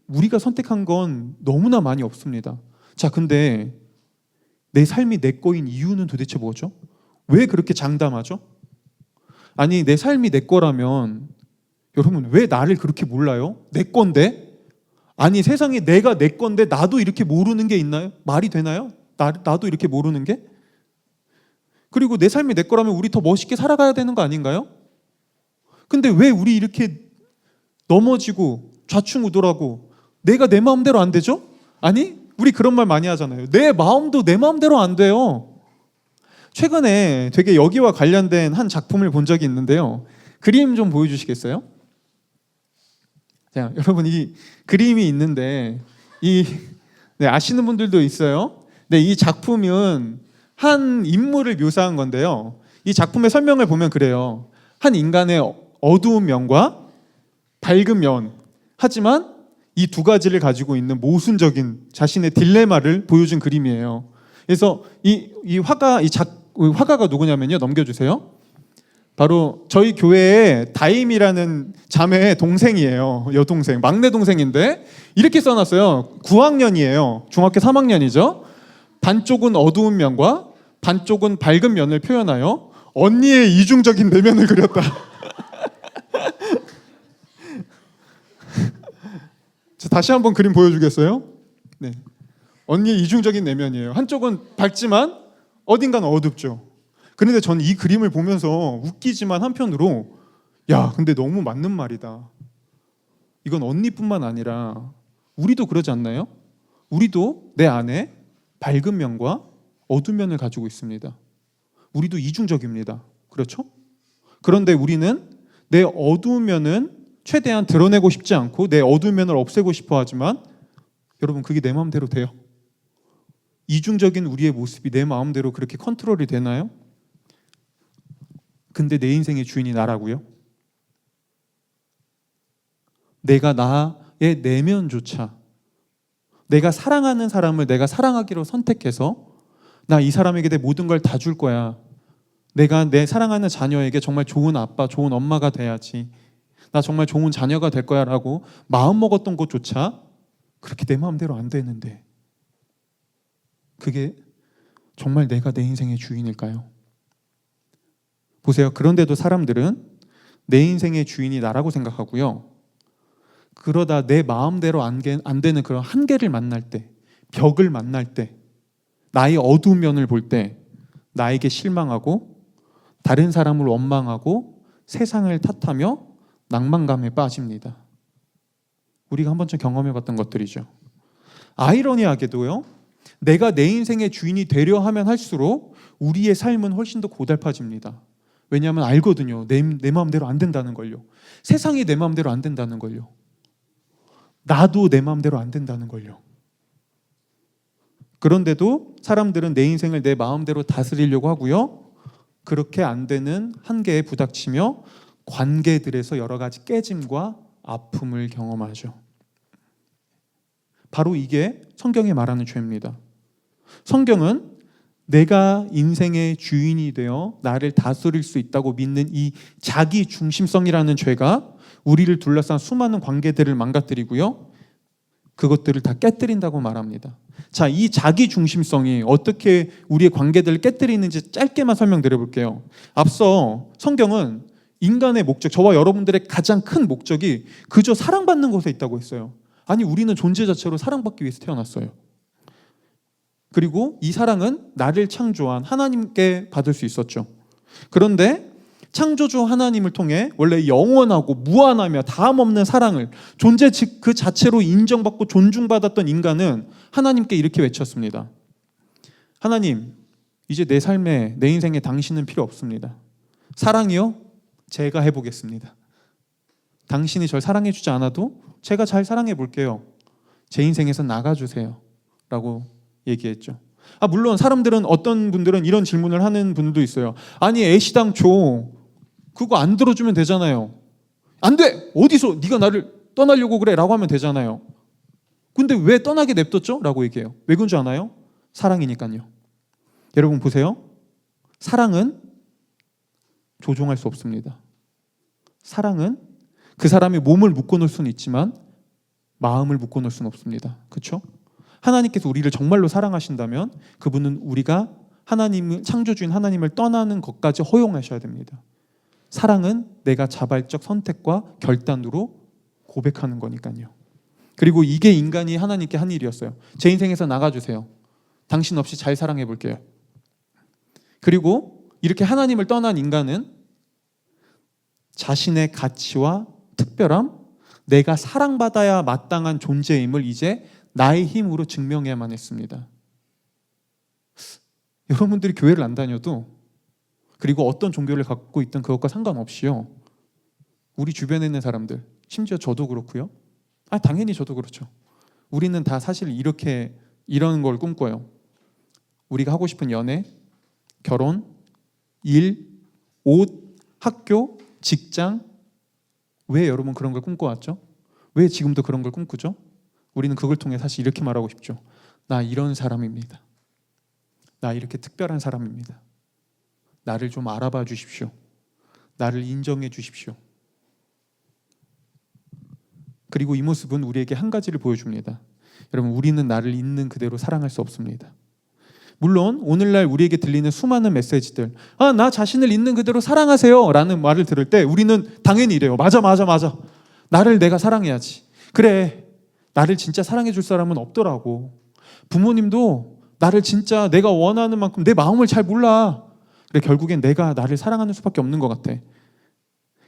우리가 선택한 건 너무나 많이 없습니다. 자, 근데 내 삶이 내 거인 이유는 도대체 뭐죠? 왜 그렇게 장담하죠? 아니, 내 삶이 내 거라면 여러분 왜 나를 그렇게 몰라요? 내 건데? 아니, 세상에 내가 내 건데 나도 이렇게 모르는 게 있나요? 말이 되나요? 나도 이렇게 모르는 게? 그리고 내 삶이 내 거라면 우리 더 멋있게 살아가야 되는 거 아닌가요? 근데 왜 우리 이렇게 넘어지고 좌충우돌하고 내가 내 마음대로 안 되죠? 아니, 우리 그런 말 많이 하잖아요. 내 마음도 내 마음대로 안 돼요. 최근에 되게 여기와 관련된 한 작품을 본 적이 있는데요. 그림 좀 보여주시겠어요? 자, 여러분 이 그림이 있는데 네, 아시는 분들도 있어요. 네, 이 작품은 한 인물을 묘사한 건데요. 이 작품의 설명을 보면 그래요. 한 인간의 어두운 면과 밝은 면, 하지만 이 두 가지를 가지고 있는 모순적인 자신의 딜레마를 보여준 그림이에요. 그래서 이 화가가 누구냐면요. 넘겨주세요. 바로 저희 교회의 다임이라는 자매의 동생이에요. 여동생, 막내 동생인데 이렇게 써놨어요. 9학년이에요. 중학교 3학년이죠. 반쪽은 어두운 면과 반쪽은 밝은 면을 표현하여 언니의 이중적인 내면을 그렸다. 다시 한번 그림 보여주겠어요? 네. 언니의 이중적인 내면이에요. 한쪽은 밝지만 어딘가는 어둡죠. 그런데 전 이 그림을 보면서 웃기지만 한편으로 야, 근데 너무 맞는 말이다. 이건 언니뿐만 아니라 우리도 그러지 않나요? 우리도 내 안에 밝은 면과 어두운 면을 가지고 있습니다. 우리도 이중적입니다. 그렇죠? 그런데 우리는 내 어두운 면은 최대한 드러내고 싶지 않고 내 어두운 면을 없애고 싶어 하지만 여러분 그게 내 마음대로 돼요? 이중적인 우리의 모습이 내 마음대로 그렇게 컨트롤이 되나요? 근데 내 인생의 주인이 나라고요? 내가 나의 내면조차 내가 사랑하는 사람을 내가 사랑하기로 선택해서 나 이 사람에게 내 모든 걸 다 줄 거야. 내가 내 사랑하는 자녀에게 정말 좋은 아빠, 좋은 엄마가 돼야지. 나 정말 좋은 자녀가 될 거야 라고 마음먹었던 것조차 그렇게 내 마음대로 안 되는데 그게 정말 내가 내 인생의 주인일까요? 보세요. 그런데도 사람들은 내 인생의 주인이 나라고 생각하고요. 그러다 내 마음대로 안 되는 그런 한계를 만날 때, 벽을 만날 때, 나의 어두운 면을 볼 때 나에게 실망하고 다른 사람을 원망하고 세상을 탓하며 낭만감에 빠집니다. 우리가 한 번쯤 경험해봤던 것들이죠. 아이러니하게도요. 내가 내 인생의 주인이 되려 하면 할수록 우리의 삶은 훨씬 더 고달파집니다. 왜냐하면 알거든요. 내 마음대로 안 된다는 걸요. 세상이 내 마음대로 안 된다는 걸요. 나도 내 마음대로 안 된다는 걸요. 그런데도 사람들은 내 인생을 내 마음대로 다스리려고 하고요. 그렇게 안 되는 한계에 부닥치며 관계들에서 여러 가지 깨짐과 아픔을 경험하죠. 바로 이게 성경이 말하는 죄입니다. 성경은 내가 인생의 주인이 되어 나를 다스릴 수 있다고 믿는 이 자기 중심성이라는 죄가 우리를 둘러싼 수많은 관계들을 망가뜨리고요. 그것들을 다 깨뜨린다고 말합니다. 자, 이 자기 중심성이 어떻게 우리의 관계들을 깨뜨리는지 짧게만 설명드려 볼게요. 앞서 성경은 인간의 목적, 저와 여러분들의 가장 큰 목적이 그저 사랑받는 것에 있다고 했어요. 아니, 우리는 존재 자체로 사랑받기 위해서 태어났어요. 그리고 이 사랑은 나를 창조한 하나님께 받을 수 있었죠. 그런데 창조주 하나님을 통해 원래 영원하고 무한하며 다함없는 사랑을 존재 그 자체로 인정받고 존중받았던 인간은 하나님께 이렇게 외쳤습니다. 하나님, 이제 내 삶에 내 인생에 당신은 필요 없습니다. 사랑이요? 제가 해보겠습니다. 당신이 절 사랑해 주지 않아도 제가 잘 사랑해 볼게요. 제 인생에서 나가주세요 라고 얘기했죠. 물론 사람들은 어떤 분들은 이런 질문을 하는 분들도 있어요. 아니, 애시당초 그거 안 들어주면 되잖아요. 안 돼! 어디서 네가 나를 떠나려고 그래? 라고 하면 되잖아요. 근데 왜 떠나게 냅뒀죠? 라고 얘기해요. 왜 그런 줄 아나요? 사랑이니까요. 여러분 보세요. 사랑은 조종할 수 없습니다. 사랑은 그 사람의 몸을 묶어놓을 수는 있지만 마음을 묶어놓을 수는 없습니다. 그렇죠? 하나님께서 우리를 정말로 사랑하신다면 그분은 우리가 하나님을, 창조주인 하나님을 떠나는 것까지 허용하셔야 됩니다. 사랑은 내가 자발적 선택과 결단으로 고백하는 거니까요. 그리고 이게 인간이 하나님께 한 일이었어요. 제 인생에서 나가주세요. 당신 없이 잘 사랑해 볼게요. 그리고 이렇게 하나님을 떠난 인간은 자신의 가치와 특별함, 내가 사랑받아야 마땅한 존재임을 이제 나의 힘으로 증명해야만 했습니다. 여러분들이 교회를 안 다녀도, 그리고 어떤 종교를 갖고 있든 그것과 상관없이요, 우리 주변에 있는 사람들, 심지어 저도 그렇고요. 당연히 저도 그렇죠. 우리는 다 사실 이런 걸 꿈꿔요. 우리가 하고 싶은 연애, 결혼, 일, 옷, 학교, 직장. 왜 여러분 그런 걸 꿈꿔왔죠? 왜 지금도 그런 걸 꿈꾸죠? 우리는 그걸 통해 사실 이렇게 말하고 싶죠. 나 이런 사람입니다. 나 이렇게 특별한 사람입니다. 나를 좀 알아봐 주십시오. 나를 인정해 주십시오. 그리고 이 모습은 우리에게 한 가지를 보여줍니다. 여러분, 우리는 나를 있는 그대로 사랑할 수 없습니다. 물론 오늘날 우리에게 들리는 수많은 메시지들, 나 자신을 있는 그대로 사랑하세요 라는 말을 들을 때 우리는 당연히 이래요. 맞아. 나를 내가 사랑해야지. 그래, 나를 진짜 사랑해 줄 사람은 없더라고. 부모님도 나를 진짜 내가 원하는 만큼 내 마음을 잘 몰라. 그래, 결국엔 내가 나를 사랑하는 수밖에 없는 것 같아.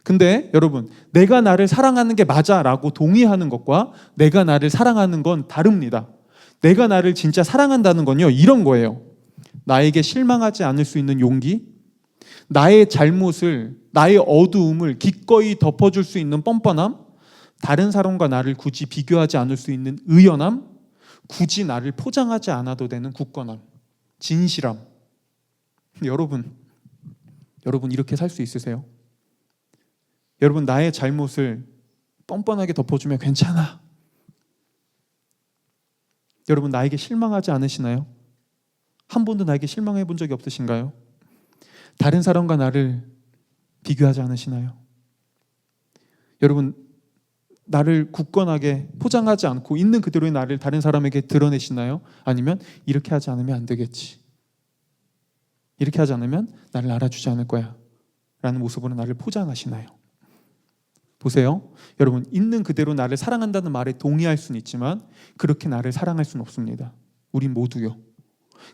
근데 여러분, 내가 나를 사랑하는 게 맞아 라고 동의하는 것과 내가 나를 사랑하는 건 다릅니다. 내가 나를 진짜 사랑한다는 건요, 이런 거예요. 나에게 실망하지 않을 수 있는 용기, 나의 잘못을, 나의 어두움을 기꺼이 덮어줄 수 있는 뻔뻔함, 다른 사람과 나를 굳이 비교하지 않을 수 있는 의연함, 굳이 나를 포장하지 않아도 되는 굳건함, 진실함. 여러분 이렇게 살 수 있으세요? 여러분, 나의 잘못을 뻔뻔하게 덮어주면 괜찮아. 여러분, 나에게 실망하지 않으시나요? 한 번도 나에게 실망해 본 적이 없으신가요? 다른 사람과 나를 비교하지 않으시나요? 여러분, 나를 굳건하게 포장하지 않고 있는 그대로의 나를 다른 사람에게 드러내시나요? 아니면 이렇게 하지 않으면 안 되겠지, 이렇게 하지 않으면 나를 알아주지 않을 거야 라는 모습으로 나를 포장하시나요? 보세요. 여러분, 있는 그대로 나를 사랑한다는 말에 동의할 수는 있지만 그렇게 나를 사랑할 수는 없습니다. 우린 모두요.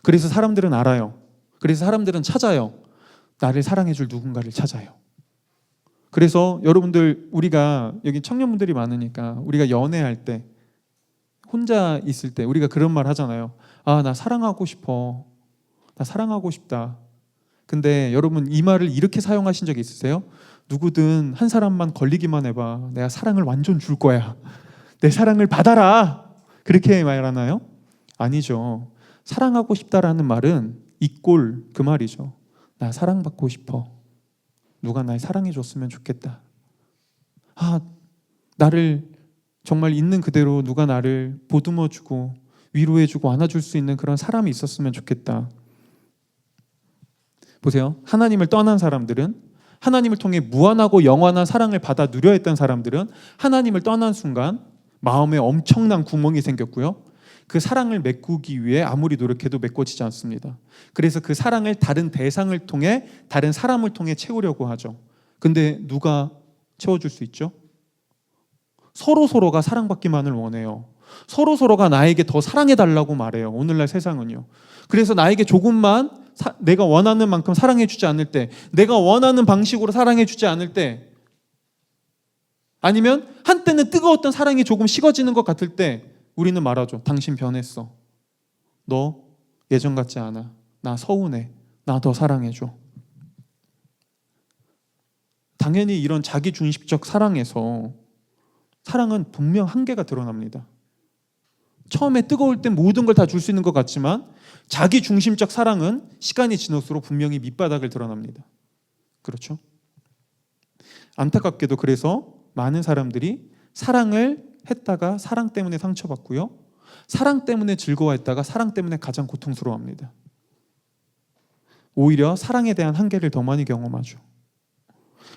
그래서 사람들은 알아요. 그래서 사람들은 찾아요. 나를 사랑해줄 누군가를 찾아요. 그래서 여러분들, 우리가 여기 청년분들이 많으니까 우리가 연애할 때, 혼자 있을 때 우리가 그런 말 하잖아요. 나 사랑하고 싶어. 나 사랑하고 싶다. 근데 여러분, 이 말을 이렇게 사용하신 적 있으세요? 누구든 한 사람만 걸리기만 해봐. 내가 사랑을 완전 줄 거야. 내 사랑을 받아라. 그렇게 말하나요? 아니죠. 사랑하고 싶다라는 말은 이꼴 그 말이죠. 나 사랑받고 싶어. 누가 날 사랑해 줬으면 좋겠다. 나를 정말 있는 그대로 누가 나를 보듬어주고 위로해주고 안아줄 수 있는 그런 사람이 있었으면 좋겠다. 보세요. 하나님을 떠난 사람들은, 하나님을 통해 무한하고 영원한 사랑을 받아 누려야 했던 사람들은 하나님을 떠난 순간 마음에 엄청난 구멍이 생겼고요. 그 사랑을 메꾸기 위해 아무리 노력해도 메꿔지지 않습니다. 그래서 그 사랑을 다른 대상을 통해, 다른 사람을 통해 채우려고 하죠. 근데 누가 채워줄 수 있죠? 서로가 사랑받기만을 원해요. 서로가 나에게 더 사랑해달라고 말해요. 오늘날 세상은요. 그래서 나에게 조금만 내가 원하는 만큼 사랑해주지 않을 때, 내가 원하는 방식으로 사랑해주지 않을 때, 아니면 한때는 뜨거웠던 사랑이 조금 식어지는 것 같을 때 우리는 말하죠. 당신 변했어. 너 예전 같지 않아. 나 서운해. 나 더 사랑해줘. 당연히 이런 자기중심적 사랑에서 사랑은 분명 한계가 드러납니다. 처음에 뜨거울 땐 모든 걸 다 줄 수 있는 것 같지만 자기중심적 사랑은 시간이 지날수록 분명히 밑바닥을 드러납니다. 그렇죠? 안타깝게도 그래서 많은 사람들이 사랑을 했다가 사랑 때문에 상처받고요, 사랑 때문에 즐거워했다가 사랑 때문에 가장 고통스러워합니다. 오히려 사랑에 대한 한계를 더 많이 경험하죠.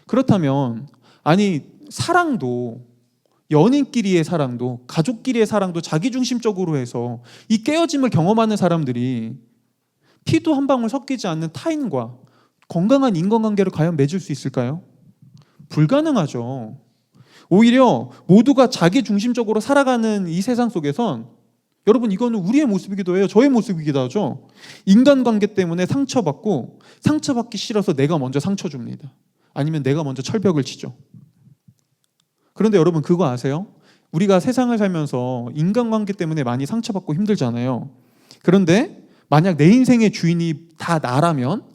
그렇다면, 아니 사랑도 연인끼리의 사랑도, 가족끼리의 사랑도 자기중심적으로 해서 이 깨어짐을 경험하는 사람들이 피도 한 방울 섞이지 않는 타인과 건강한 인간관계를 과연 맺을 수 있을까요? 불가능하죠. 오히려 모두가 자기중심적으로 살아가는 이 세상 속에선 여러분, 이거는 우리의 모습이기도 해요. 저의 모습이기도 하죠. 인간관계 때문에 상처받고 상처받기 싫어서 내가 먼저 상처 줍니다. 아니면 내가 먼저 철벽을 치죠. 그런데 여러분, 그거 아세요? 우리가 세상을 살면서 인간관계 때문에 많이 상처받고 힘들잖아요. 그런데 만약 내 인생의 주인이 다 나라면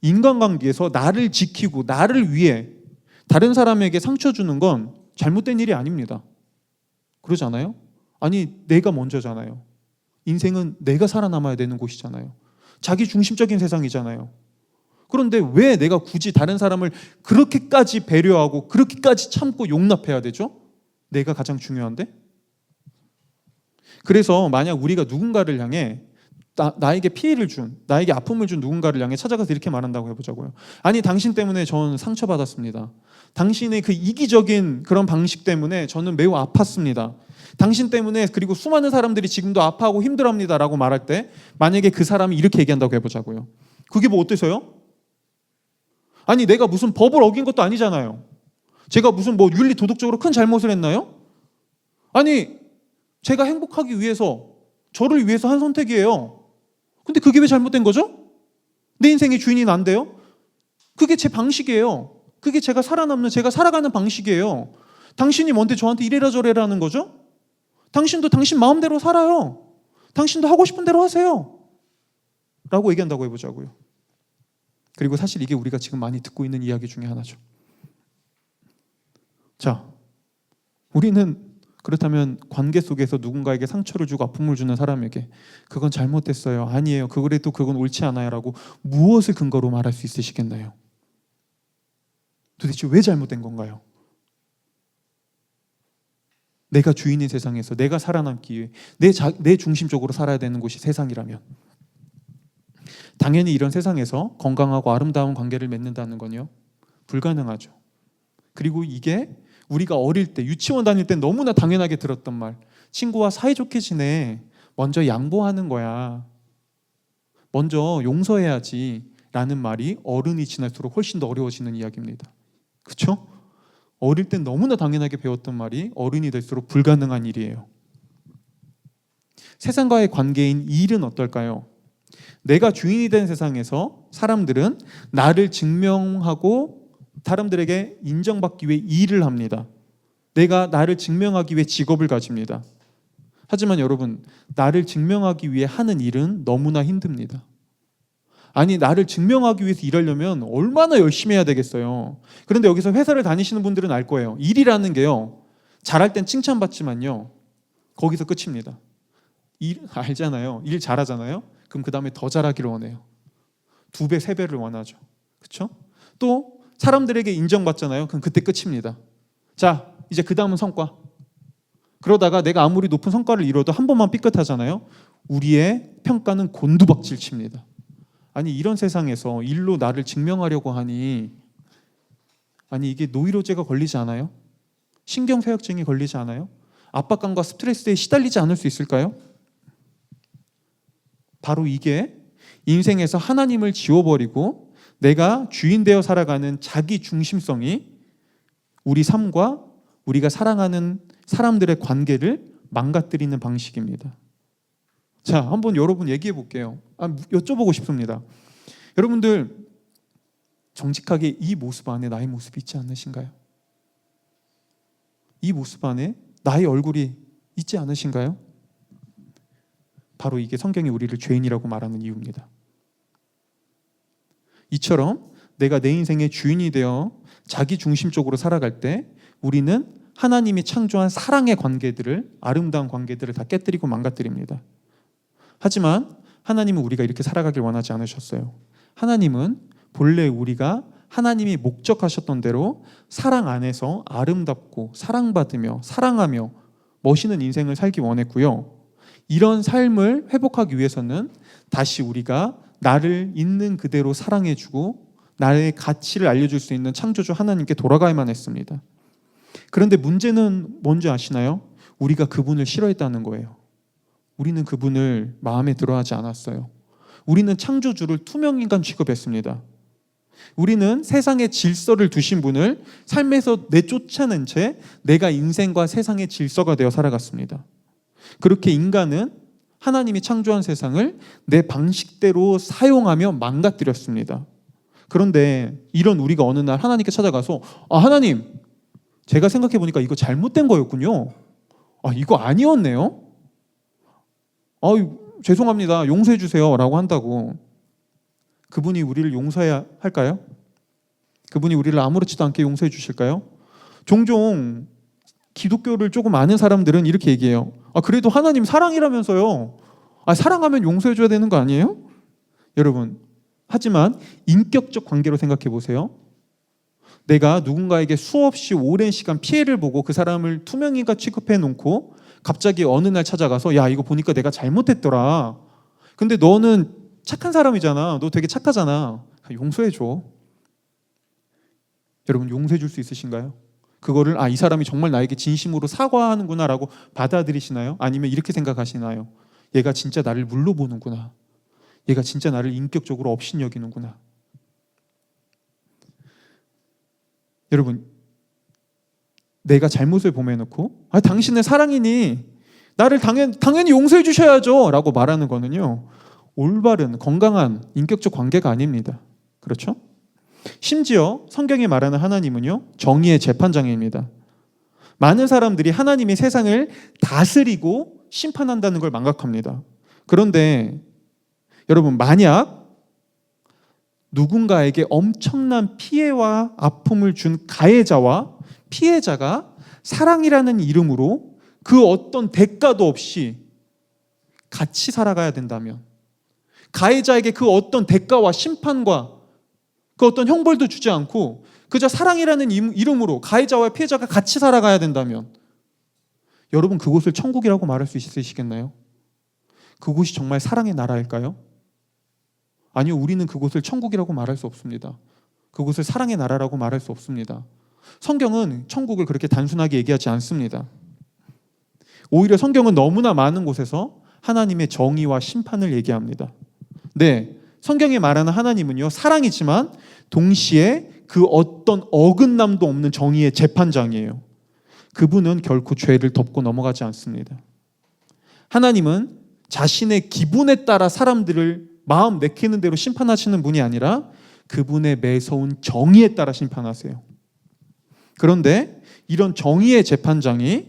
인간관계에서 나를 지키고 나를 위해 다른 사람에게 상처 주는 건 잘못된 일이 아닙니다. 그러지 않아요? 아니, 내가 먼저잖아요. 인생은 내가 살아남아야 되는 곳이잖아요. 자기 중심적인 세상이잖아요. 그런데 왜 내가 굳이 다른 사람을 그렇게까지 배려하고 그렇게까지 참고 용납해야 되죠? 내가 가장 중요한데? 그래서 만약 우리가 누군가를 향해 나에게 피해를 준, 나에게 아픔을 준 누군가를 향해 찾아가서 이렇게 말한다고 해보자고요. 아니, 당신 때문에 저는 상처받았습니다. 당신의 그 이기적인 그런 방식 때문에 저는 매우 아팠습니다. 당신 때문에, 그리고 수많은 사람들이 지금도 아파하고 힘들어합니다 라고 말할 때 만약에 그 사람이 이렇게 얘기한다고 해보자고요. 그게 뭐 어때서요? 아니, 내가 무슨 법을 어긴 것도 아니잖아요. 제가 무슨 뭐 윤리 도덕적으로 큰 잘못을 했나요? 아니, 제가 행복하기 위해서, 저를 위해서 한 선택이에요. 근데 그게 왜 잘못된 거죠? 내 인생의 주인이 난데요? 그게 제 방식이에요. 그게 제가 살아남는, 제가 살아가는 방식이에요. 당신이 뭔데 저한테 이래라 저래라 하는 거죠? 당신도 당신 마음대로 살아요. 당신도 하고 싶은 대로 하세요 라고 얘기한다고 해보자고요. 그리고 사실 이게 우리가 지금 많이 듣고 있는 이야기 중에 하나죠. 자, 우리는 그렇다면 관계 속에서 누군가에게 상처를 주고 아픔을 주는 사람에게 그건 잘못됐어요, 아니에요, 그래도 그건 옳지 않아요 라고 무엇을 근거로 말할 수 있으시겠나요? 도대체 왜 잘못된 건가요? 내가 주인인 세상에서 내가 살아남기 위해 내 중심적으로 살아야 되는 곳이 세상이라면 당연히 이런 세상에서 건강하고 아름다운 관계를 맺는다는 건요, 불가능하죠. 그리고 이게 우리가 어릴 때 유치원 다닐 때 너무나 당연하게 들었던 말, 친구와 사이좋게 지내, 먼저 양보하는 거야, 먼저 용서해야지 라는 말이 어른이 지날수록 훨씬 더 어려워지는 이야기입니다. 그렇죠? 어릴 땐 너무나 당연하게 배웠던 말이 어른이 될수록 불가능한 일이에요. 세상과의 관계인 이 일은 어떨까요? 내가 주인이 된 세상에서 사람들은 나를 증명하고 사람들에게 인정받기 위해 일을 합니다. 내가 나를 증명하기 위해 직업을 가집니다. 하지만 여러분, 나를 증명하기 위해 하는 일은 너무나 힘듭니다. 아니, 나를 증명하기 위해서 일하려면 얼마나 열심히 해야 되겠어요. 그런데 여기서 회사를 다니시는 분들은 알 거예요. 일이라는 게요, 잘할 땐 칭찬받지만요, 거기서 끝입니다. 일 알잖아요. 일 잘하잖아요. 그럼 그 다음에 더 잘하기를 원해요. 2배, 3배를 원하죠. 그렇죠? 또 사람들에게 인정받잖아요. 그럼 그때 끝입니다. 자, 이제 그 다음은 성과. 그러다가 내가 아무리 높은 성과를 이뤄도 한 번만 삐끗하잖아요. 우리의 평가는 곤두박질 칩니다. 아니, 이런 세상에서 일로 나를 증명하려고 하니, 아니, 이게 노이로제가 걸리지 않아요? 신경쇠약증이 걸리지 않아요? 압박감과 스트레스에 시달리지 않을 수 있을까요? 바로 이게 인생에서 하나님을 지워버리고 내가 주인 되어 살아가는 자기 중심성이 우리 삶과 우리가 사랑하는 사람들의 관계를 망가뜨리는 방식입니다. 자, 한번 여러분 얘기해 볼게요. 여쭤보고 싶습니다. 여러분들 정직하게 이 모습 안에 나의 모습이 있지 않으신가요? 이 모습 안에 나의 얼굴이 있지 않으신가요? 바로 이게 성경이 우리를 죄인이라고 말하는 이유입니다. 이처럼 내가 내 인생의 주인이 되어 자기 중심적으로 살아갈 때 우리는 하나님이 창조한 사랑의 관계들을, 아름다운 관계들을 다 깨뜨리고 망가뜨립니다. 하지만 하나님은 우리가 이렇게 살아가길 원하지 않으셨어요. 하나님은 본래 우리가 하나님이 목적하셨던 대로 사랑 안에서 아름답고 사랑받으며 사랑하며 멋있는 인생을 살기 원했고요. 이런 삶을 회복하기 위해서는 다시 우리가 나를 있는 그대로 사랑해주고 나의 가치를 알려줄 수 있는 창조주 하나님께 돌아가야만 했습니다. 그런데 문제는 뭔지 아시나요? 우리가 그분을 싫어했다는 거예요. 우리는 그분을 마음에 들어하지 않았어요. 우리는 창조주를 투명인간 취급했습니다. 우리는 세상의 질서를 두신 분을 삶에서 내쫓아낸 채 내가 인생과 세상의 질서가 되어 살아갔습니다. 그렇게 인간은 하나님이 창조한 세상을 내 방식대로 사용하며 망가뜨렸습니다. 그런데 이런 우리가 어느 날 하나님께 찾아가서 하나님, 제가 생각해 보니까 이거 잘못된 거였군요. 이거 아니었네요. 죄송합니다. 용서해 주세요 라고 한다고 그분이 우리를 용서해야 할까요? 그분이 우리를 아무렇지도 않게 용서해 주실까요? 종종 기독교를 조금 아는 사람들은 이렇게 얘기해요. 그래도 하나님 사랑이라면서요. 사랑하면 용서해 줘야 되는 거 아니에요? 여러분, 하지만 인격적 관계로 생각해 보세요. 내가 누군가에게 수없이 오랜 시간 피해를 보고 그 사람을 투명인가 취급해 놓고 갑자기 어느 날 찾아가서 야, 이거 보니까 내가 잘못했더라. 근데 너는 착한 사람이잖아. 너 되게 착하잖아. 용서해 줘. 여러분, 용서해 줄 수 있으신가요? 그거를 이 사람이 정말 나에게 진심으로 사과하는구나 라고 받아들이시나요? 아니면 이렇게 생각하시나요? 얘가 진짜 나를 물로 보는구나. 얘가 진짜 나를 인격적으로 업신여기는구나. 여러분, 내가 잘못을 범해놓고 당신은 사랑이니 나를 당연히 용서해 주셔야죠 라고 말하는 거는요, 올바른 건강한 인격적 관계가 아닙니다. 그렇죠? 심지어 성경이 말하는 하나님은요, 정의의 재판장입니다. 많은 사람들이 하나님이 세상을 다스리고 심판한다는 걸 망각합니다. 그런데 여러분, 만약 누군가에게 엄청난 피해와 아픔을 준 가해자와 피해자가 사랑이라는 이름으로 그 어떤 대가도 없이 같이 살아가야 된다면, 가해자에게 그 어떤 대가와 심판과 그 어떤 형벌도 주지 않고 그저 사랑이라는 이름으로 가해자와 피해자가 같이 살아가야 된다면, 여러분, 그곳을 천국이라고 말할 수 있으시겠나요? 그곳이 정말 사랑의 나라일까요? 아니요, 우리는 그곳을 천국이라고 말할 수 없습니다. 그곳을 사랑의 나라라고 말할 수 없습니다. 성경은 천국을 그렇게 단순하게 얘기하지 않습니다. 오히려 성경은 너무나 많은 곳에서 하나님의 정의와 심판을 얘기합니다. 네, 성경이 말하는 하나님은요, 사랑이지만 동시에 그 어떤 어긋남도 없는 정의의 재판장이에요. 그분은 결코 죄를 덮고 넘어가지 않습니다. 하나님은 자신의 기분에 따라 사람들을 마음 내키는 대로 심판하시는 분이 아니라 그분의 매서운 정의에 따라 심판하세요. 그런데 이런 정의의 재판장이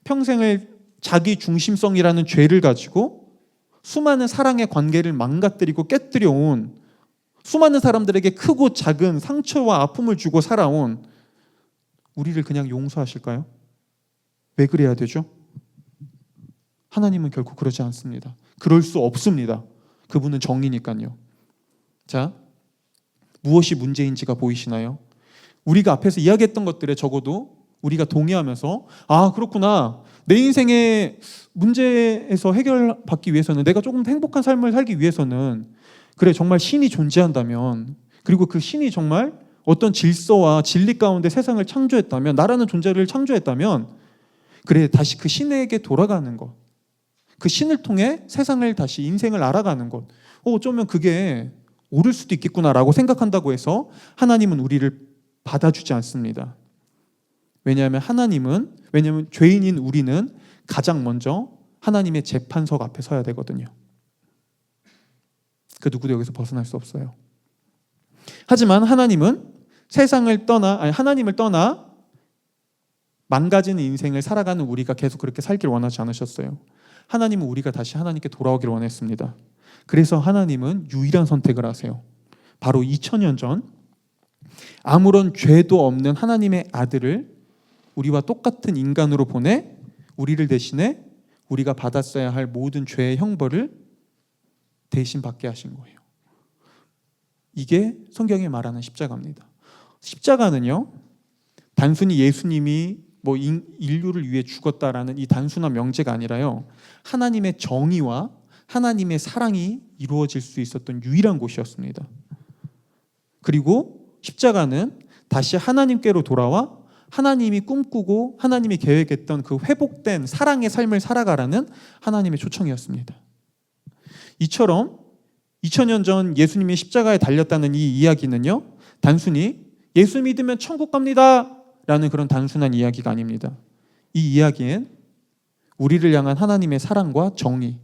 평생을 자기 중심성이라는 죄를 가지고 수많은 사랑의 관계를 망가뜨리고 깨뜨려 온, 수많은 사람들에게 크고 작은 상처와 아픔을 주고 살아온 우리를 그냥 용서하실까요? 왜 그래야 되죠? 하나님은 결코 그러지 않습니다. 그럴 수 없습니다. 그분은 정의니까요. 자, 무엇이 문제인지가 보이시나요? 우리가 앞에서 이야기했던 것들에 적어도 우리가 동의하면서 그렇구나, 내 인생의 문제에서 해결받기 위해서는, 내가 조금 더 행복한 삶을 살기 위해서는, 그래, 정말 신이 존재한다면, 그리고 그 신이 정말 어떤 질서와 진리 가운데 세상을 창조했다면, 나라는 존재를 창조했다면, 그래, 다시 그 신에게 돌아가는 것, 그 신을 통해 세상을 다시 인생을 알아가는 것, 어쩌면 그게 옳을 수도 있겠구나라고 생각한다고 해서 하나님은 우리를 받아주지 않습니다. 왜냐하면 죄인인 우리는 가장 먼저 하나님의 재판석 앞에 서야 되거든요. 그 누구도 여기서 벗어날 수 없어요. 하지만 하나님은 하나님을 떠나 망가지는 인생을 살아가는 우리가 계속 그렇게 살길 원하지 않으셨어요. 하나님은 우리가 다시 하나님께 돌아오기를 원했습니다. 그래서 하나님은 유일한 선택을 하세요. 바로 2000년 전 아무런 죄도 없는 하나님의 아들을 우리와 똑같은 인간으로 보내 우리를 대신해 우리가 받았어야 할 모든 죄의 형벌을 대신 받게 하신 거예요. 이게 성경이 말하는 십자가입니다. 십자가는요, 단순히 예수님이 인류를 위해 죽었다라는 이 단순한 명제가 아니라요, 하나님의 정의와 하나님의 사랑이 이루어질 수 있었던 유일한 곳이었습니다. 그리고 십자가는 다시 하나님께로 돌아와 하나님이 꿈꾸고 하나님이 계획했던 그 회복된 사랑의 삶을 살아가라는 하나님의 초청이었습니다. 이처럼 2000년 전 예수님이 십자가에 달렸다는 이 이야기는요, 단순히 예수 믿으면 천국 갑니다 라는 그런 단순한 이야기가 아닙니다. 이 이야기엔 우리를 향한 하나님의 사랑과 정의,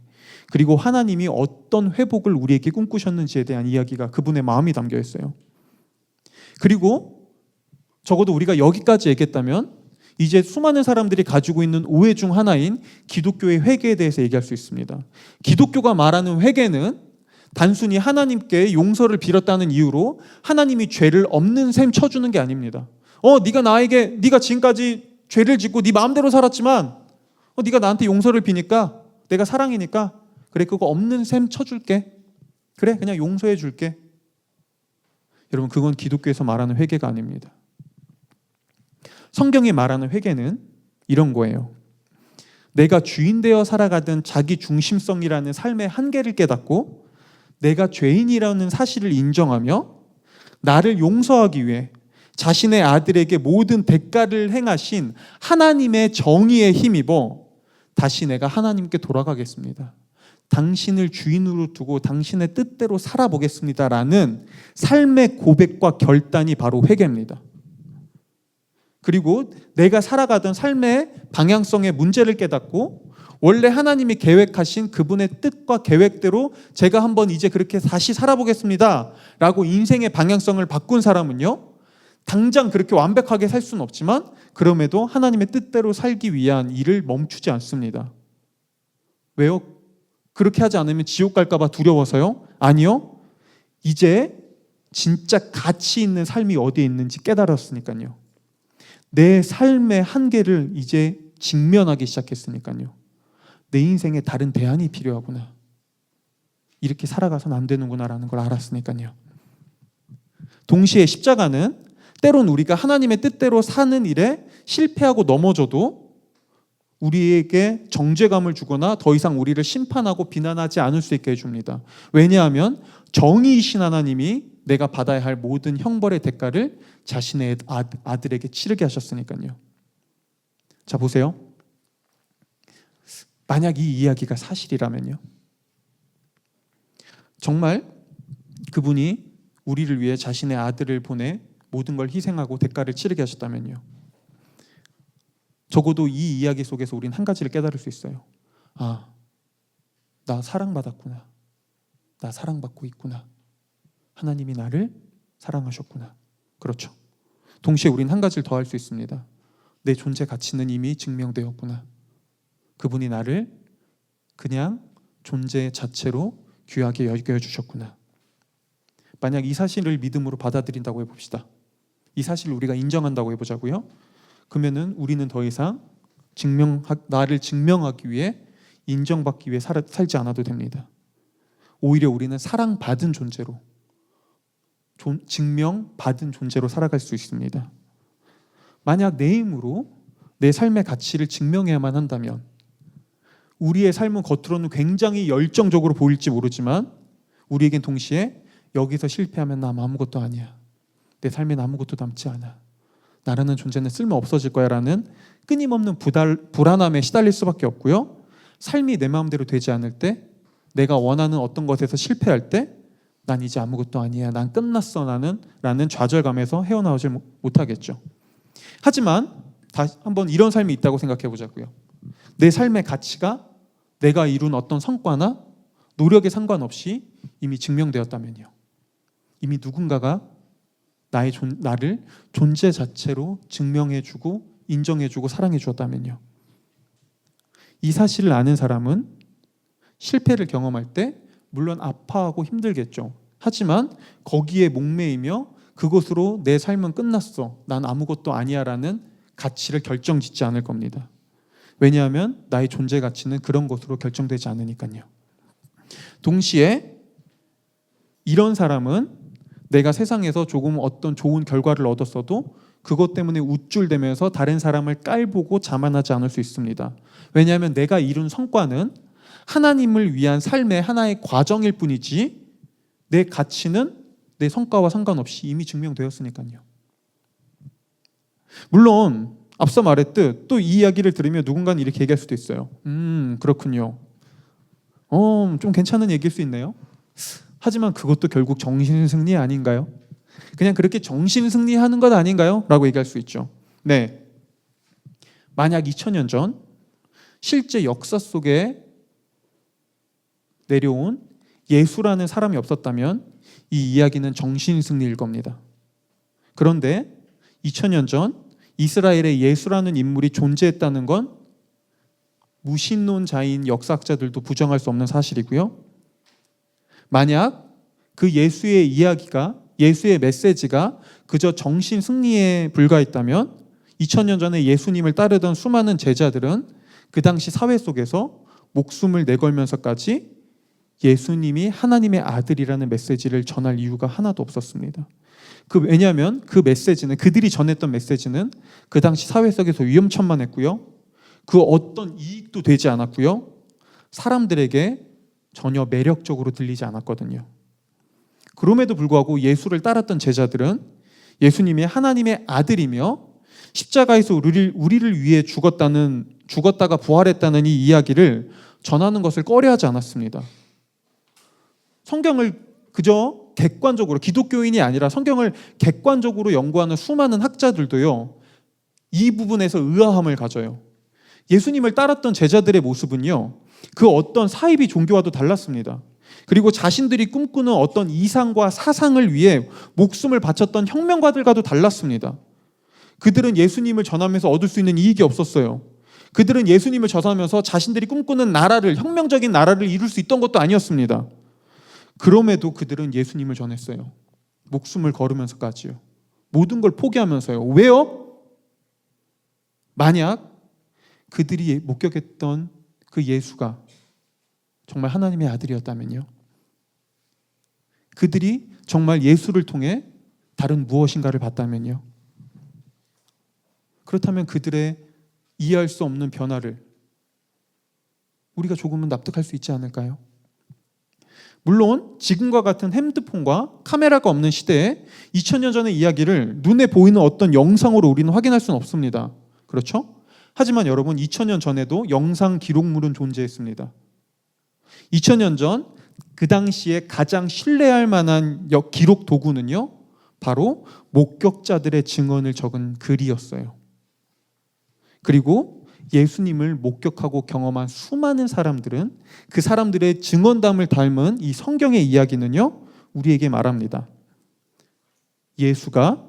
그리고 하나님이 어떤 회복을 우리에게 꿈꾸셨는지에 대한 이야기가 그분의 마음이 담겨 있어요. 그리고 적어도 우리가 여기까지 얘기했다면 이제 수많은 사람들이 가지고 있는 오해 중 하나인 기독교의 회개에 대해서 얘기할 수 있습니다. 기독교가 말하는 회개는 단순히 하나님께 용서를 빌었다는 이유로 하나님이 죄를 없는 셈 쳐주는 게 아닙니다. 네가 지금까지 죄를 짓고 네 마음대로 살았지만 네가 나한테 용서를 비니까 내가 사랑이니까 그래, 그거 없는 셈 쳐줄게. 그래, 그냥 용서해 줄게. 여러분, 그건 기독교에서 말하는 회개가 아닙니다. 성경이 말하는 회개는 이런 거예요. 내가 주인 되어 살아가던 자기 중심성이라는 삶의 한계를 깨닫고 내가 죄인이라는 사실을 인정하며 나를 용서하기 위해 자신의 아들에게 모든 대가를 행하신 하나님의 정의에 힘입어 다시 내가 하나님께 돌아가겠습니다. 당신을 주인으로 두고 당신의 뜻대로 살아보겠습니다라는 삶의 고백과 결단이 바로 회개입니다. 그리고 내가 살아가던 삶의 방향성의 문제를 깨닫고 원래 하나님이 계획하신 그분의 뜻과 계획대로 제가 한번 이제 그렇게 다시 살아보겠습니다 라고 인생의 방향성을 바꾼 사람은요, 당장 그렇게 완벽하게 살 수는 없지만 그럼에도 하나님의 뜻대로 살기 위한 일을 멈추지 않습니다. 왜요? 그렇게 하지 않으면 지옥 갈까 봐 두려워서요? 아니요. 이제 진짜 가치 있는 삶이 어디에 있는지 깨달았으니까요. 내 삶의 한계를 이제 직면하기 시작했으니까요. 내 인생에 다른 대안이 필요하구나. 이렇게 살아가선 안 되는구나라는 걸 알았으니까요. 동시에 십자가는 때론 우리가 하나님의 뜻대로 사는 일에 실패하고 넘어져도 우리에게 정죄감을 주거나 더 이상 우리를 심판하고 비난하지 않을 수 있게 해줍니다. 왜냐하면 정의이신 하나님이 내가 받아야 할 모든 형벌의 대가를 자신의 아들에게 치르게 하셨으니까요. 자, 보세요. 만약 이 이야기가 사실이라면요, 정말 그분이 우리를 위해 자신의 아들을 보내 모든 걸 희생하고 대가를 치르게 하셨다면요, 적어도 이 이야기 속에서 우리는 한 가지를 깨달을 수 있어요. 아, 나 사랑받았구나. 나 사랑받고 있구나. 하나님이 나를 사랑하셨구나. 그렇죠. 동시에 우리는 한 가지를 더 할 수 있습니다. 내 존재 가치는 이미 증명되었구나. 그분이 나를 그냥 존재 자체로 귀하게 여겨주셨구나. 만약 이 사실을 믿음으로 받아들인다고 해봅시다. 이 사실을 우리가 인정한다고 해보자고요. 그러면은 우리는 더 이상 나를 증명하기 위해 인정받기 위해 살지 않아도 됩니다. 오히려 우리는 사랑받은 존재로, 증명받은 존재로 살아갈 수 있습니다. 만약 내 힘으로 내 삶의 가치를 증명해야만 한다면 우리의 삶은 겉으로는 굉장히 열정적으로 보일지 모르지만 우리에겐 동시에 여기서 실패하면 나 아무것도 아니야. 내 삶엔 아무것도 남지 않아. 나라는 존재는 쓸모 없어질 거야 라는 끊임없는 불안함에 시달릴 수밖에 없고요. 삶이 내 마음대로 되지 않을 때, 내가 원하는 어떤 것에서 실패할 때 난 이제 아무것도 아니야, 난 끝났어 라는 좌절감에서 헤어나오질 못하겠죠. 하지만 다시 한번 이런 삶이 있다고 생각해 보자고요. 내 삶의 가치가 내가 이룬 어떤 성과나 노력에 상관없이 이미 증명되었다면요. 이미 누군가가 나를 존재 자체로 증명해주고 인정해주고 사랑해주었다면요. 이 사실을 아는 사람은 실패를 경험할 때 물론 아파하고 힘들겠죠. 하지만 거기에 목매이며 그것으로 내 삶은 끝났어, 난 아무것도 아니야 라는 가치를 결정짓지 않을 겁니다. 왜냐하면 나의 존재 가치는 그런 것으로 결정되지 않으니까요. 동시에 이런 사람은 내가 세상에서 조금 어떤 좋은 결과를 얻었어도 그것 때문에 우쭐대면서 다른 사람을 깔보고 자만하지 않을 수 있습니다. 왜냐하면 내가 이룬 성과는 하나님을 위한 삶의 하나의 과정일 뿐이지 내 가치는 내 성과와 상관없이 이미 증명되었으니까요. 물론 앞서 말했듯 또 이 이야기를 들으면 누군가는 이렇게 얘기할 수도 있어요. 그렇군요. 좀 괜찮은 얘기일 수 있네요. 하지만 그것도 결국 정신승리 아닌가요? 그냥 그렇게 정신승리하는 것 아닌가요? 라고 얘기할 수 있죠. 네. 만약 2000년 전 실제 역사 속에 내려온 예수라는 사람이 없었다면 이 이야기는 정신승리일 겁니다. 그런데 2000년 전 이스라엘에 예수라는 인물이 존재했다는 건 무신론자인 역사학자들도 부정할 수 없는 사실이고요. 만약 그 예수의 이야기가, 예수의 메시지가 그저 정신승리에 불과했다면 2000년 전에 예수님을 따르던 수많은 제자들은 그 당시 사회 속에서 목숨을 내걸면서까지 예수님이 하나님의 아들이라는 메시지를 전할 이유가 하나도 없었습니다. 왜냐하면 그 메시지는, 그들이 전했던 메시지는 그 당시 사회 속에서 위험천만했고요. 그 어떤 이익도 되지 않았고요. 사람들에게 전혀 매력적으로 들리지 않았거든요. 그럼에도 불구하고 예수를 따랐던 제자들은 예수님이 하나님의 아들이며 십자가에서 우리를 위해 죽었다가 부활했다는 이 이야기를 전하는 것을 꺼려하지 않았습니다. 성경을 그저 객관적으로, 기독교인이 아니라 성경을 객관적으로 연구하는 수많은 학자들도요, 이 부분에서 의아함을 가져요. 예수님을 따랐던 제자들의 모습은요, 그 어떤 사이비 종교와도 달랐습니다. 그리고 자신들이 꿈꾸는 어떤 이상과 사상을 위해 목숨을 바쳤던 혁명가들과도 달랐습니다. 그들은 예수님을 전하면서 얻을 수 있는 이익이 없었어요. 그들은 예수님을 전하면서 자신들이 꿈꾸는 나라를, 혁명적인 나라를 이룰 수 있던 것도 아니었습니다. 그럼에도 그들은 예수님을 전했어요. 목숨을 걸으면서까지요. 모든 걸 포기하면서요. 왜요? 만약 그들이 목격했던 그 예수가 정말 하나님의 아들이었다면요. 그들이 정말 예수를 통해 다른 무엇인가를 봤다면요. 그렇다면 그들의 이해할 수 없는 변화를 우리가 조금은 납득할 수 있지 않을까요? 물론 지금과 같은 핸드폰과 카메라가 없는 시대에 2000년 전의 이야기를 눈에 보이는 어떤 영상으로 우리는 확인할 수는 없습니다. 그렇죠? 하지만 여러분, 2000년 전에도 영상 기록물은 존재했습니다. 2000년 전 그 당시에 가장 신뢰할 만한 기록 도구는요, 바로 목격자들의 증언을 적은 글이었어요. 그리고 예수님을 목격하고 경험한 수많은 사람들은 그 사람들의 증언담을 담은 이 성경의 이야기는요, 우리에게 말합니다. 예수가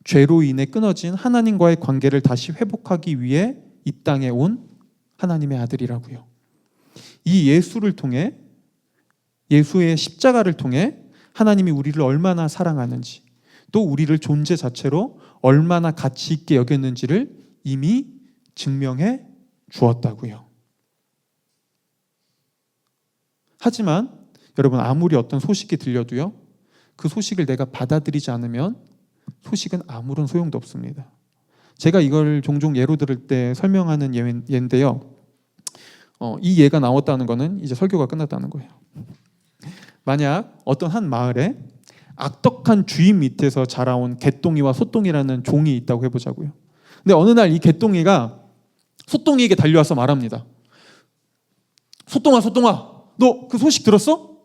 죄로 인해 끊어진 하나님과의 관계를 다시 회복하기 위해 이 땅에 온 하나님의 아들이라고요. 이 예수를 통해, 예수의 십자가를 통해 하나님이 우리를 얼마나 사랑하는지, 또 우리를 존재 자체로 얼마나 가치 있게 여겼는지를 이미 증명해 주었다고요. 하지만 여러분, 아무리 어떤 소식이 들려도요, 그 소식을 내가 받아들이지 않으면 소식은 아무런 소용도 없습니다. 제가 이걸 종종 예로 들을 때 설명하는 예인데요. 이 예가 나왔다는 것은 이제 설교가 끝났다는 거예요. 만약 어떤 한 마을에 악덕한 주인 밑에서 자라온 개똥이와 소똥이라는 종이 있다고 해보자고요. 근데 어느 날 이 개똥이가 소똥이에게 달려와서 말합니다. 소똥아, 너 그 소식 들었어?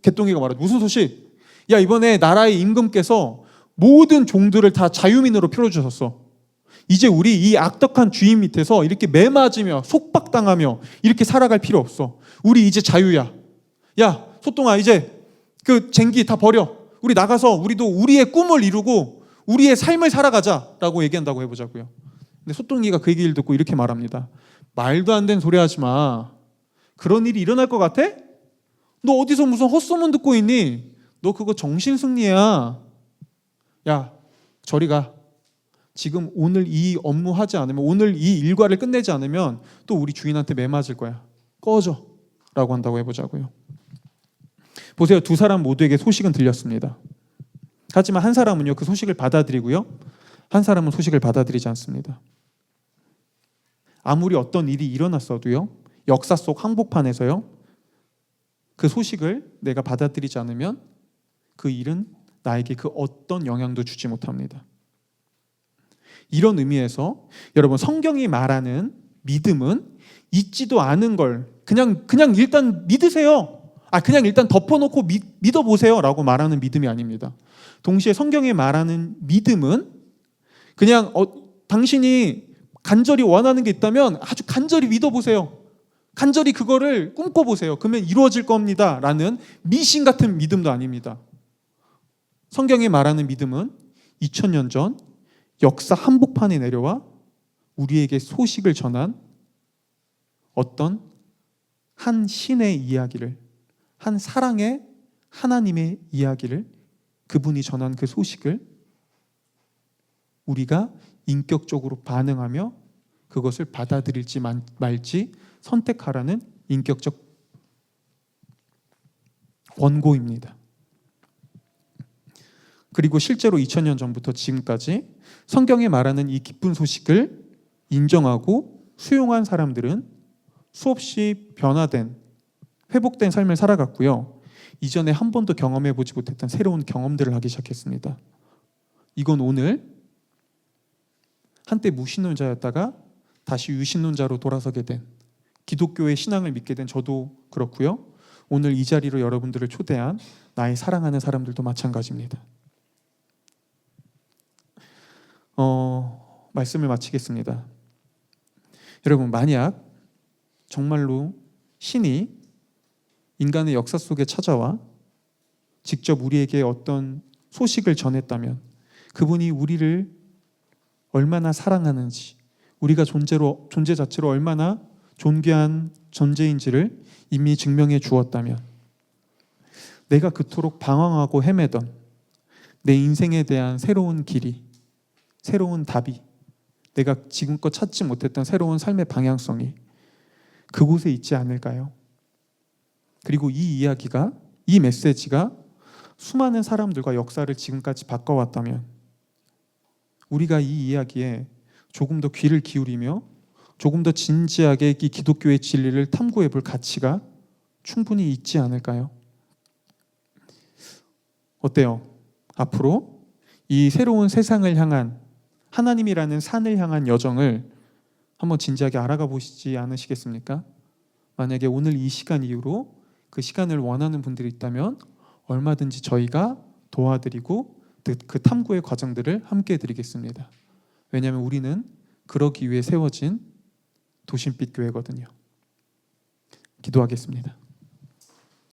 개똥이가 말하죠. 무슨 소식? 야, 이번에 나라의 임금께서 모든 종들을 다 자유민으로 풀어주셨어. 이제 우리 이 악덕한 주인 밑에서 이렇게 매맞으며 속박당하며 이렇게 살아갈 필요 없어. 우리 이제 자유야. 야, 소똥아, 이제 그 쟁기 다 버려. 우리 나가서 우리도 우리의 꿈을 이루고 우리의 삶을 살아가자라고 얘기한다고 해보자고요. 근데 소똥이가 그 얘기를 듣고 이렇게 말합니다. 말도 안 되는 소리 하지 마. 그런 일이 일어날 것 같아? 너 어디서 무슨 헛소문 듣고 있니? 너 그거 정신승리야. 야, 저리 가. 지금 오늘 이 업무 하지 않으면, 오늘 이 일과를 끝내지 않으면 또 우리 주인한테 매맞을 거야. 꺼져. 라고 한다고 해보자고요. 보세요. 두 사람 모두에게 소식은 들렸습니다. 하지만 한 사람은요, 그 소식을 받아들이고요, 한 사람은 소식을 받아들이지 않습니다. 아무리 어떤 일이 일어났어도요, 역사 속 항복판에서요, 그 소식을 내가 받아들이지 않으면 그 일은 나에게 그 어떤 영향도 주지 못합니다. 이런 의미에서 여러분 성경이 말하는 믿음은 있지도 않은 걸 그냥 일단 믿으세요. 그냥 일단 덮어놓고 믿어보세요 라고 말하는 믿음이 아닙니다. 동시에 성경이 말하는 믿음은 그냥 당신이 간절히 원하는 게 있다면 아주 간절히 믿어보세요. 간절히 그거를 꿈꿔보세요. 그러면 이루어질 겁니다 라는 미신 같은 믿음도 아닙니다. 성경이 말하는 믿음은 2000년 전 역사 한복판에 내려와 우리에게 소식을 전한 어떤 한 신의 이야기를, 한 사랑의 하나님의 이야기를, 그분이 전한 그 소식을 우리가 인격적으로 반응하며 그것을 받아들일지 말지 선택하라는 인격적 원고입니다. 그리고 실제로 2000년 전부터 지금까지 성경에 말하는 이 기쁜 소식을 인정하고 수용한 사람들은 수없이 변화된, 회복된 삶을 살아갔고요. 이전에 한 번도 경험해보지 못했던 새로운 경험들을 하기 시작했습니다. 이건 오늘 한때 무신론자였다가 다시 유신론자로 돌아서게 된, 기독교의 신앙을 믿게 된 저도 그렇고요. 오늘 이 자리로 여러분들을 초대한 나의 사랑하는 사람들도 마찬가지입니다. 말씀을 마치겠습니다. 여러분, 만약 정말로 신이 인간의 역사 속에 찾아와 직접 우리에게 어떤 소식을 전했다면 그분이 우리를 얼마나 사랑하는지, 우리가 존재 자체로 얼마나 존귀한 존재인지를 이미 증명해 주었다면, 내가 그토록 방황하고 헤매던 내 인생에 대한 새로운 길이, 새로운 답이, 내가 지금껏 찾지 못했던 새로운 삶의 방향성이 그곳에 있지 않을까요? 그리고 이 이야기가, 이 메시지가 수많은 사람들과 역사를 지금까지 바꿔왔다면 우리가 이 이야기에 조금 더 귀를 기울이며 조금 더 진지하게 이 기독교의 진리를 탐구해 볼 가치가 충분히 있지 않을까요? 어때요? 앞으로 이 새로운 세상을 향한, 하나님이라는 산을 향한 여정을 한번 진지하게 알아가 보시지 않으시겠습니까? 만약에 오늘 이 시간 이후로 그 시간을 원하는 분들이 있다면 얼마든지 저희가 도와드리고 그 탐구의 과정들을 함께 해드리겠습니다. 왜냐하면 우리는 그러기 위해 세워진 도심빛 교회거든요. 기도하겠습니다.